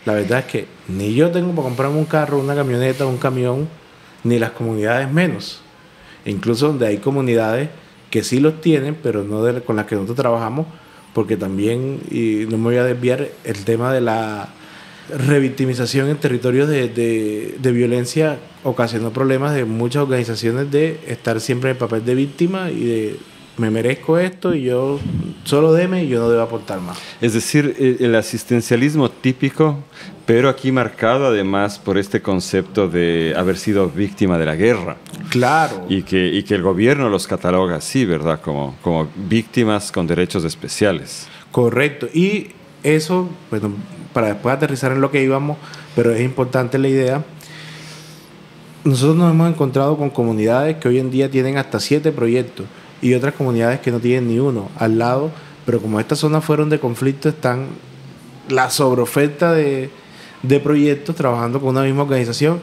la verdad es que ni yo tengo para comprarme un carro, una camioneta, un camión, ni las comunidades menos. Incluso donde hay comunidades que sí los tienen, pero no con las que nosotros trabajamos, porque también, y no me voy a desviar, el tema de la revictimización en territorios de violencia ocasionó problemas de muchas organizaciones de estar siempre en el papel de víctima y de me merezco esto y yo solo deme y yo no debo aportar más. Es decir, el asistencialismo típico, pero aquí marcado además por este concepto de haber sido víctima de la guerra. Claro. Y que el gobierno los cataloga así, ¿verdad? Como víctimas con derechos especiales. Correcto. Y eso, bueno, para después aterrizar en lo que íbamos, pero es importante la idea. Nosotros nos hemos encontrado con comunidades que hoy en día tienen hasta 7 proyectos y otras comunidades que no tienen ni uno al lado, pero como estas zonas fueron de conflicto, están la sobreoferta de proyectos trabajando con una misma organización.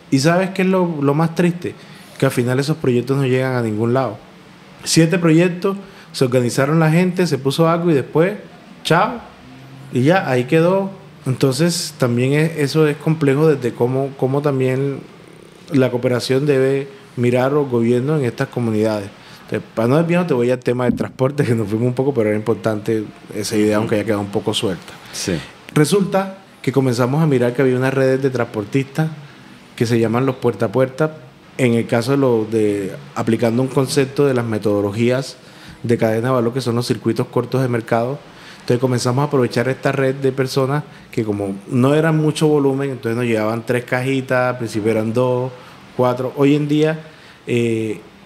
¿Y sabes qué es lo más triste? Que al final esos proyectos no llegan a ningún lado. 7 proyectos, se organizaron la gente, se puso algo y después, chao, y ya, ahí quedó. Entonces también eso es complejo desde cómo también la cooperación debe mirar los gobiernos en estas comunidades. Entonces, para no desviarnos, te voy al tema del transporte, que nos fuimos un poco, pero era importante esa idea, aunque haya quedado un poco suelta. Sí. Resulta que comenzamos a mirar que había unas redes de transportistas que se llaman los puerta a puerta, en el caso de aplicando un concepto de las metodologías de cadena de valor, que son los circuitos cortos de mercado. Entonces comenzamos a aprovechar esta red de personas que, como no eran mucho volumen, entonces nos llevaban 3 cajitas, al principio eran 2, 4. Hoy en día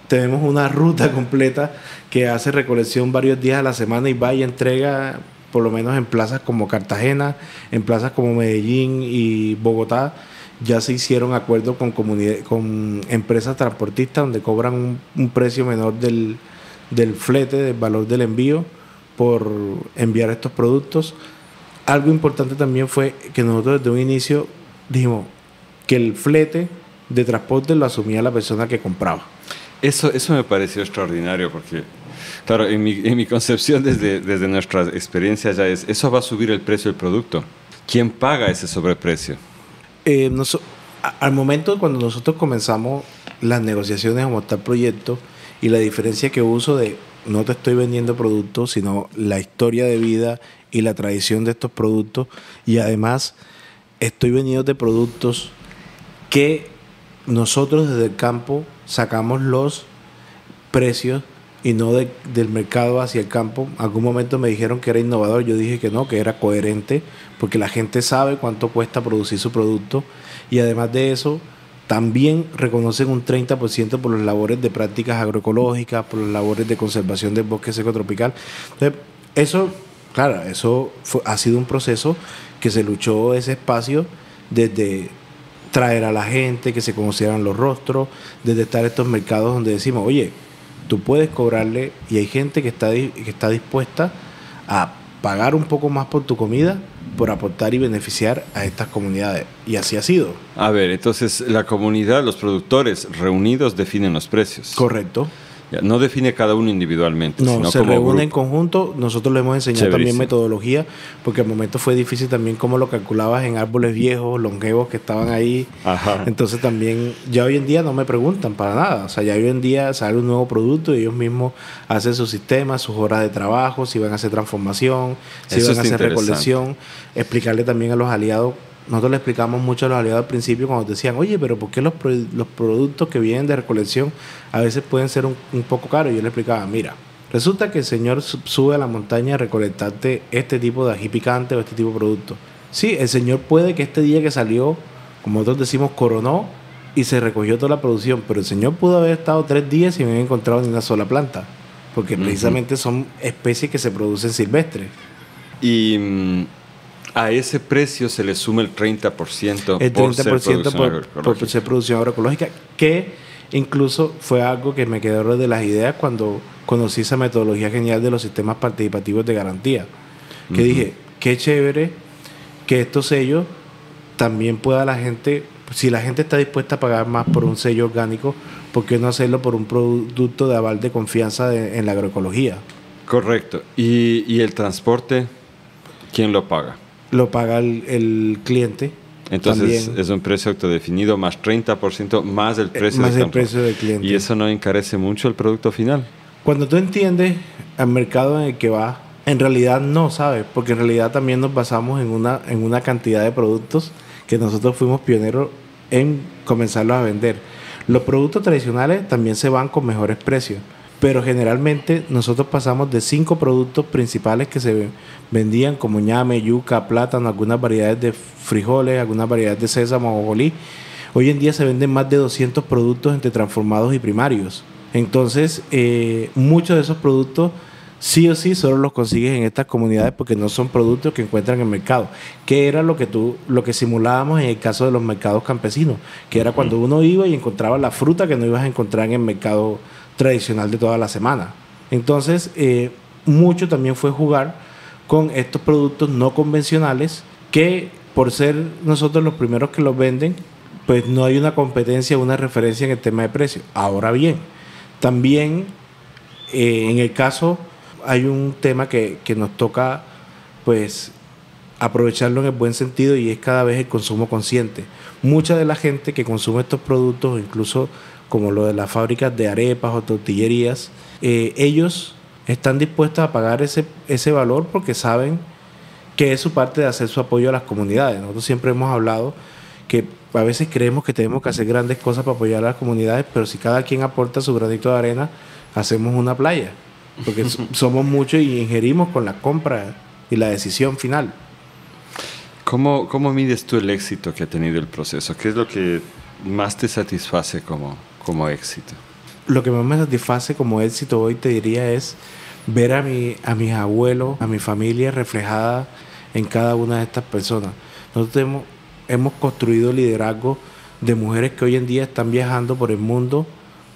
tenemos una ruta completa que hace recolección varios días a la semana y va y entrega, por lo menos en plazas como Cartagena, en plazas como Medellín y Bogotá. Ya se hicieron acuerdos con empresas transportistas donde cobran un precio menor del flete, del valor del envío, por enviar estos productos. Algo importante también fue que nosotros desde un inicio dijimos que el flete de transporte lo asumía la persona que compraba. Eso me pareció extraordinario porque, claro, en mi concepción desde nuestra experiencia ya es, eso va a subir el precio del producto. ¿Quién paga ese sobreprecio? Al momento cuando nosotros comenzamos las negociaciones a montar proyectos, y la diferencia que uso de no te estoy vendiendo productos, sino la historia de vida y la tradición de estos productos, y además estoy vendiendo de productos que nosotros desde el campo sacamos los precios y no del mercado hacia el campo. Algún momento me dijeron que era innovador, yo dije que no, que era coherente, porque la gente sabe cuánto cuesta producir su producto, y además de eso también reconocen un 30% por las labores de prácticas agroecológicas, por las labores de conservación del bosque seco tropical. Entonces, eso, claro, ha sido un proceso que se luchó ese espacio desde traer a la gente, que se conocieran los rostros, desde estar en estos mercados donde decimos, oye, tú puedes cobrarle, y hay gente que está dispuesta a pagar un poco más por tu comida por aportar y beneficiar a estas comunidades. Y así ha sido. A ver, entonces la comunidad, los productores reunidos definen los precios. Correcto. Ya, no define cada uno individualmente. No, sino se como reúne en grupo. conjunto. Nosotros le hemos enseñado también Chéverísimo. metodología, porque al momento fue difícil también cómo lo calculabas en árboles viejos, longevos que estaban ahí. Ajá. Entonces también, ya hoy en día no me preguntan para nada. O sea, ya hoy en día sale un nuevo producto y ellos mismos hacen sus sistemas, sus horas de trabajo, si van a hacer transformación, si Eso van a está hacer recolección. Explicarle también a los aliados. Nosotros le explicamos mucho a los aliados al principio cuando decían, oye, pero ¿por qué los productos que vienen de recolección a veces pueden ser un poco caros? Y yo le explicaba, mira, resulta que el señor sube a la montaña a recolectarte este tipo de ají picante o este tipo de producto. Sí, el señor puede que este día que salió, como nosotros decimos, coronó y se recogió toda la producción, pero el señor pudo haber estado 3 días y no haber encontrado ni una sola planta, porque precisamente son especies que se producen silvestres. Y a ese precio se le suma el 30%, El 30% por ser producción por agroecológica. ser producción agroecológica, que incluso fue algo que me quedó de las ideas cuando conocí esa metodología genial de los sistemas participativos de garantía. Que dije, qué chévere que estos sellos también pueda la gente, si la gente está dispuesta a pagar más por un sello orgánico, ¿por qué no hacerlo por un producto de aval de confianza en la agroecología? Correcto. ¿Y el transporte, quién lo paga? Lo paga el cliente. Entonces también. es un precio autodefinido más 30% más el precio Más del el precio del cliente. ¿Y eso no encarece mucho el producto final? Cuando tú entiendes al mercado en el que vas, en realidad no, ¿sabes? Porque en realidad también nos basamos en una cantidad de productos que nosotros fuimos pioneros en comenzarlos a vender. Los productos tradicionales también se van con mejores precios, pero generalmente nosotros pasamos de 5 productos principales que se vendían como ñame, yuca, plátano, algunas variedades de frijoles, algunas variedades de sésamo o ajonjolí. Hoy en día se venden más de 200 productos entre transformados y primarios. Entonces, muchos de esos productos sí o sí solo los consigues en estas comunidades porque no son productos que encuentran en el mercado, que era lo que simulábamos en el caso de los mercados campesinos, que era cuando uno iba y encontraba la fruta que no ibas a encontrar en el mercado tradicional de toda la semana. Entonces, mucho también fue jugar con estos productos no convencionales que, por ser nosotros los primeros que los venden, pues no hay una competencia, una referencia en el tema de precio. Ahora bien, también en el caso hay un tema que nos toca pues aprovecharlo en el buen sentido, y es cada vez el consumo consciente. Mucha de la gente que consume estos productos, incluso como lo de las fábricas de arepas o tortillerías, ellos están dispuestos a pagar ese valor porque saben que es su parte de hacer su apoyo a las comunidades. Nosotros siempre hemos hablado que a veces creemos que tenemos que hacer grandes cosas para apoyar a las comunidades, pero si cada quien aporta su granito de arena, hacemos una playa, porque somos muchos y ingerimos con la compra y la decisión final. ¿Cómo mides tú el éxito que ha tenido el proceso? ¿Qué es lo que más te satisface como éxito? Lo que más me satisface como éxito hoy, te diría, es ver a mis abuelos, a mi familia reflejada en cada una de estas personas. Nosotros hemos construido liderazgo de mujeres que hoy en día están viajando por el mundo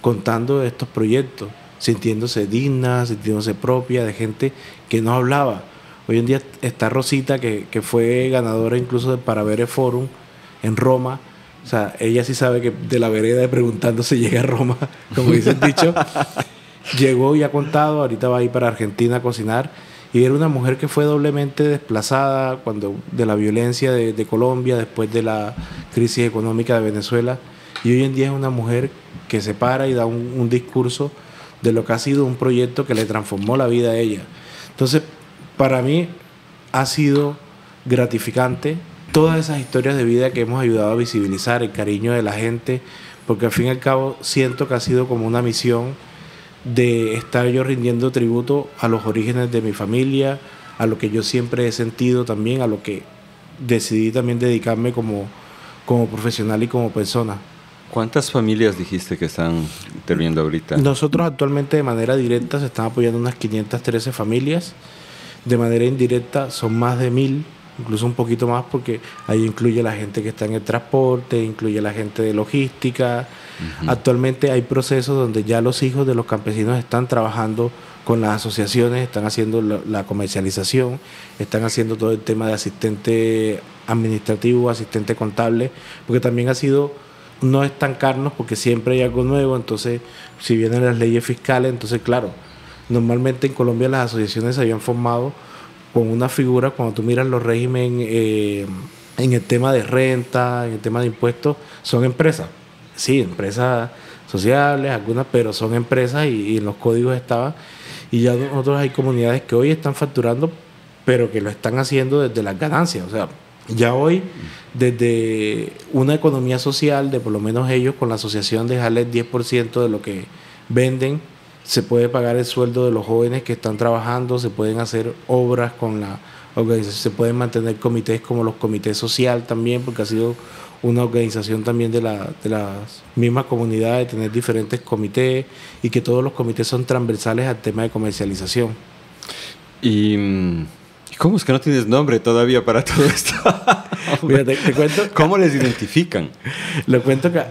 contando de estos proyectos, sintiéndose dignas, sintiéndose propias, de gente que no hablaba. Hoy en día está Rosita, que fue ganadora incluso del Paravere Forum en Roma. O sea, ella sí sabe que de la vereda de Preguntando se llega a Roma, como dice el dicho. Llegó y ha contado, ahorita va a ir para Argentina a cocinar. Y era una mujer que fue doblemente desplazada de la violencia de Colombia, después de la crisis económica de Venezuela. Y hoy en día es una mujer que se para y da un discurso de lo que ha sido un proyecto que le transformó la vida a ella. Entonces, para mí ha sido gratificante todas esas historias de vida que hemos ayudado a visibilizar, el cariño de la gente, porque al fin y al cabo siento que ha sido como una misión de estar yo rindiendo tributo a los orígenes de mi familia, a lo que yo siempre he sentido también, a lo que decidí también dedicarme como profesional y como persona. ¿Cuántas familias dijiste que están interviniendo ahorita? Nosotros actualmente de manera directa se están apoyando unas 513 familias, de manera indirecta son más de 1000, incluso un poquito más, porque ahí incluye la gente que está en el transporte, incluye la gente de logística. Uh-huh. Actualmente hay procesos donde ya los hijos de los campesinos están trabajando con las asociaciones, están haciendo la comercialización, están haciendo todo el tema de asistente administrativo, asistente contable, porque también ha sido no estancarnos, porque siempre hay algo nuevo. Entonces, si vienen las leyes fiscales, entonces claro, normalmente en Colombia las asociaciones se habían formado con una figura. Cuando tú miras los regímenes en el tema de renta, en el tema de impuestos, son empresas. Sí, empresas sociales, algunas, pero son empresas y en los códigos estaban. Y ya nosotros hay comunidades que hoy están facturando, pero que lo están haciendo desde las ganancias. O sea, ya hoy, desde una economía social, de por lo menos ellos con la asociación dejarles 10% de lo que venden, se puede pagar el sueldo de los jóvenes que están trabajando, se pueden hacer obras con la organización, se pueden mantener comités como los comités social también, porque ha sido una organización también de las mismas comunidades, tener diferentes comités y que todos los comités son transversales al tema de comercialización. ¿Y cómo es que no tienes nombre todavía para todo esto? Mira, te cuento. ¿Cómo les identifican? Le cuento que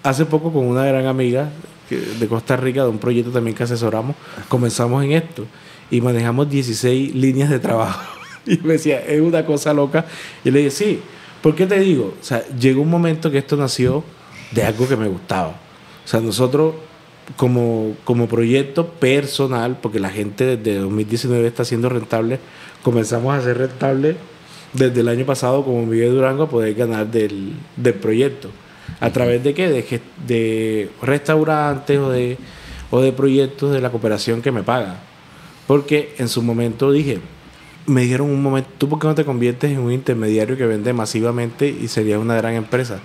hace poco con una gran amiga de Costa Rica, de un proyecto también que asesoramos, comenzamos en esto y manejamos 16 líneas de trabajo. Y me decía, es una cosa loca. Y le dije, sí, ¿por qué te digo? O sea, llegó un momento que esto nació de algo que me gustaba. O sea, nosotros como proyecto personal, porque la gente desde 2019 está siendo rentable, comenzamos a ser rentable desde el año pasado como Miguel Durango a poder ganar del proyecto. ¿A través de qué? De restaurantes o de proyectos de la cooperación que me pagan. Porque en su momento me dijeron un momento, ¿tú por qué no te conviertes en un intermediario que vende masivamente y sería una gran empresa?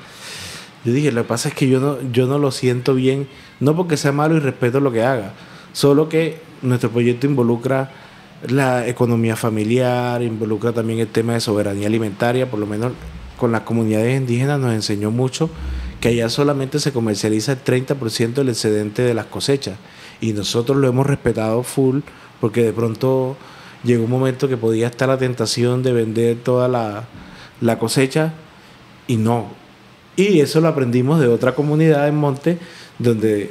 Yo dije, lo que pasa es que yo no lo siento bien, no porque sea malo y respeto lo que haga, solo que nuestro proyecto involucra la economía familiar, involucra también el tema de soberanía alimentaria. Por lo menos con las comunidades indígenas nos enseñó mucho que allá solamente se comercializa el 30% del excedente de las cosechas, y nosotros lo hemos respetado full, porque de pronto llegó un momento que podía estar la tentación de vender toda la cosecha y no. Y eso lo aprendimos de otra comunidad en Monte, donde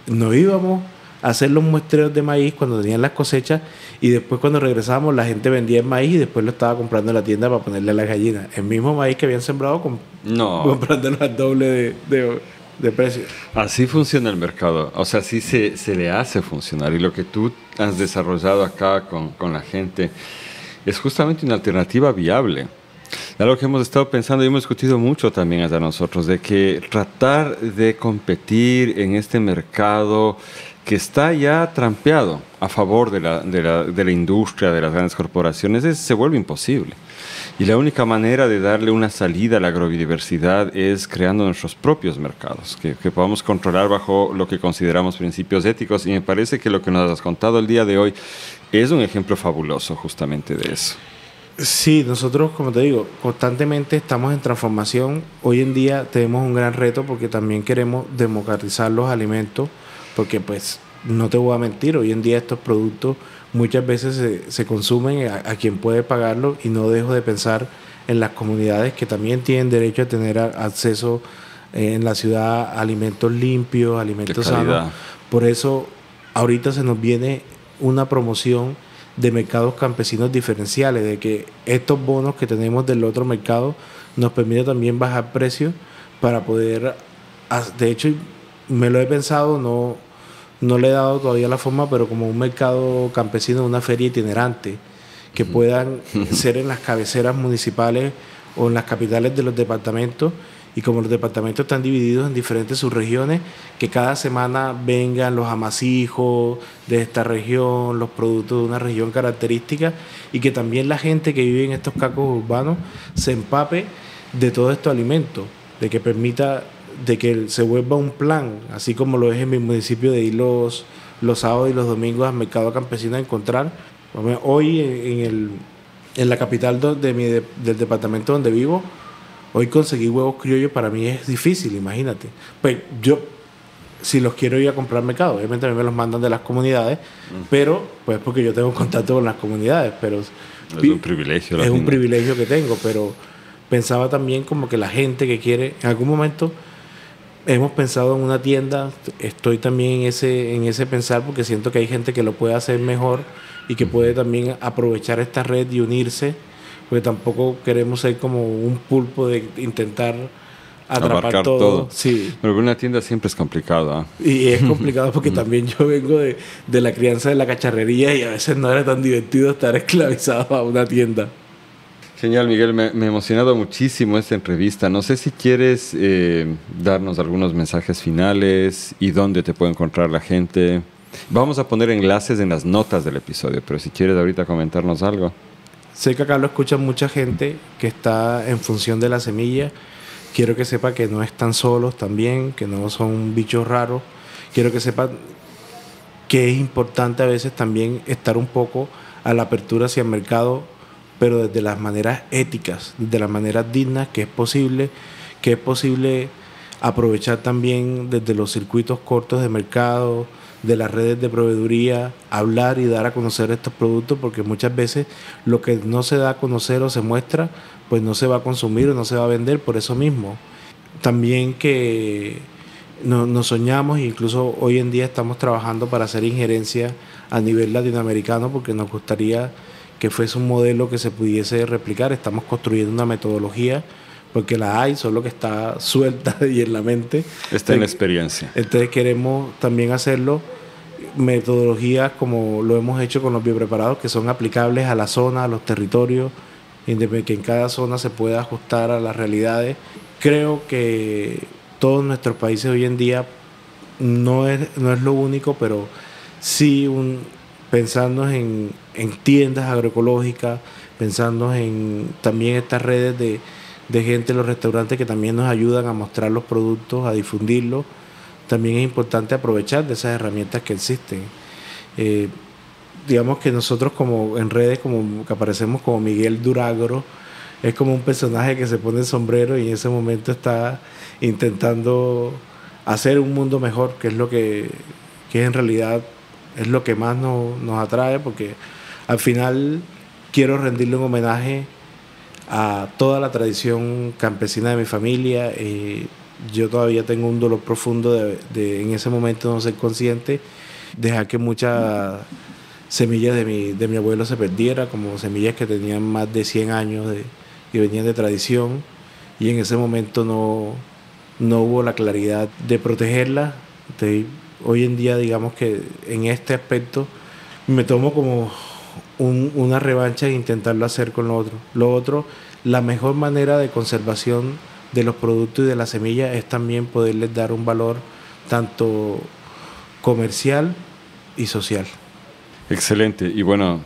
nos íbamos a hacer los muestreos de maíz cuando tenían las cosechas, y después cuando regresábamos la gente vendía el maíz y después lo estaba comprando en la tienda para ponerle a las gallinas. El mismo maíz que habían sembrado comprándolo al doble de precio. Así funciona el mercado. O sea, así se le hace funcionar. Y lo que tú has desarrollado acá con la gente es justamente una alternativa viable. Algo que hemos estado pensando y hemos discutido mucho también hasta nosotros, de que tratar de competir en este mercado que está ya trampeado a favor de la industria, de las grandes corporaciones, se vuelve imposible. Y la única manera de darle una salida a la agrobiodiversidad es creando nuestros propios mercados, que podamos controlar bajo lo que consideramos principios éticos. Y me parece que lo que nos has contado el día de hoy es un ejemplo fabuloso justamente de eso. Sí, nosotros, como te digo, constantemente estamos en transformación. Hoy en día tenemos un gran reto porque también queremos democratizar los alimentos, porque pues no te voy a mentir, hoy en día estos productos muchas veces se consumen a quien puede pagarlo, y no dejo de pensar en las comunidades que también tienen derecho a tener acceso en la ciudad a alimentos limpios, alimentos sanos. Por eso ahorita se nos viene una promoción de mercados campesinos diferenciales, de que estos bonos que tenemos del otro mercado nos permite también bajar precios para poder, de hecho me lo he pensado, no le he dado todavía la forma, pero como un mercado campesino, una feria itinerante, que puedan ser en las cabeceras municipales o en las capitales de los departamentos. Y como los departamentos están divididos en diferentes subregiones, que cada semana vengan los amasijos de esta región, los productos de una región característica, y que también la gente que vive en estos cacos urbanos se empape de todos estos alimentos, de que permita de que se vuelva un plan, así como lo es en mi municipio, de ir los sábados y los domingos al mercado campesino a encontrar. Hoy en la capital del departamento donde vivo, hoy conseguir huevos criollos para mí es difícil, imagínate. Pues yo, si los quiero ir a comprar al mercado, obviamente a mí me los mandan de las comunidades, pero pues porque yo tengo contacto con las comunidades, pero es un privilegio. Es un privilegio que tengo, pero pensaba también como que la gente que quiere, en algún momento hemos pensado en una tienda, estoy también en ese pensar, porque siento que hay gente que lo puede hacer mejor y que puede también aprovechar esta red y unirse, porque tampoco queremos ser como un pulpo de intentar atrapar todo. Sí. Pero una tienda siempre es complicado, ¿eh? Y es complicado porque también yo vengo de la crianza de la cacharrería, y a veces no era tan divertido estar esclavizado a una tienda. Genial, Miguel. Me ha emocionado muchísimo esta entrevista. No sé si quieres darnos algunos mensajes finales y dónde te puede encontrar la gente. Vamos a poner enlaces en las notas del episodio, pero si quieres ahorita comentarnos algo. Sé que acá lo escucha mucha gente que está en función de la semilla. Quiero que sepa que no están solos también, que no son bichos raros. Quiero que sepan que es importante a veces también estar un poco a la apertura hacia el mercado, pero desde las maneras éticas, desde las maneras dignas, que es posible aprovechar también desde los circuitos cortos de mercado, de las redes de proveeduría, hablar y dar a conocer estos productos, porque muchas veces lo que no se da a conocer o se muestra, pues no se va a consumir o no se va a vender por eso mismo. También que nos soñamos, e incluso hoy en día estamos trabajando para hacer injerencia a nivel latinoamericano, porque nos gustaría que fuese un modelo que se pudiese replicar. Estamos construyendo una metodología, porque la hay, solo que está suelta y en la mente. Está en la experiencia. Entonces queremos también hacerlo, metodologías como lo hemos hecho con los biopreparados, que son aplicables a la zona, a los territorios, que en cada zona se pueda ajustar a las realidades. Creo que todos nuestros países hoy en día no es lo único, pero sí pensando en tiendas agroecológicas, pensando en también estas redes de gente en los restaurantes que también nos ayudan a mostrar los productos, a difundirlos. También es importante aprovechar de esas herramientas que existen. Digamos que nosotros como en redes, como que aparecemos como Miguel Duragro, es como un personaje que se pone el sombrero y en ese momento está intentando hacer un mundo mejor, que es lo que en realidad es lo que más nos atrae, porque al final quiero rendirle un homenaje a toda la tradición campesina de mi familia. Yo todavía tengo un dolor profundo de en ese momento no ser consciente, dejar que muchas semillas de mi abuelo se perdiera, como semillas que tenían más de 100 años, que venían de tradición, y en ese momento no hubo la claridad de protegerlas. Entonces, hoy en día, digamos que en este aspecto me tomo como una revancha e intentarlo hacer con lo otro. Lo otro, la mejor manera de conservación de los productos y de la semilla es también poderles dar un valor tanto comercial y social. Excelente. Y bueno,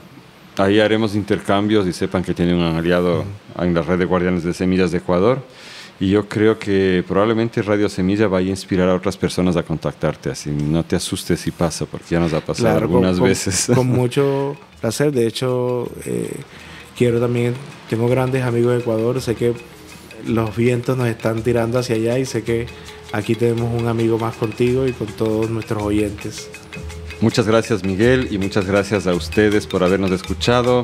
Ahí haremos intercambios y sepan que tienen un aliado en la red de Guardianes de Semillas de Ecuador. Y yo creo que probablemente Radio Semilla vaya a inspirar a otras personas a contactarte. Así no te asustes si pasa, porque ya nos ha pasado algunas veces. Con mucho placer. De hecho, tengo grandes amigos de Ecuador. Sé que los vientos nos están tirando hacia allá y sé que aquí tenemos un amigo más contigo y con todos nuestros oyentes. Muchas gracias, Miguel, y muchas gracias a ustedes por habernos escuchado.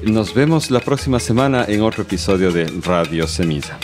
Nos vemos la próxima semana en otro episodio de Radio Semilla.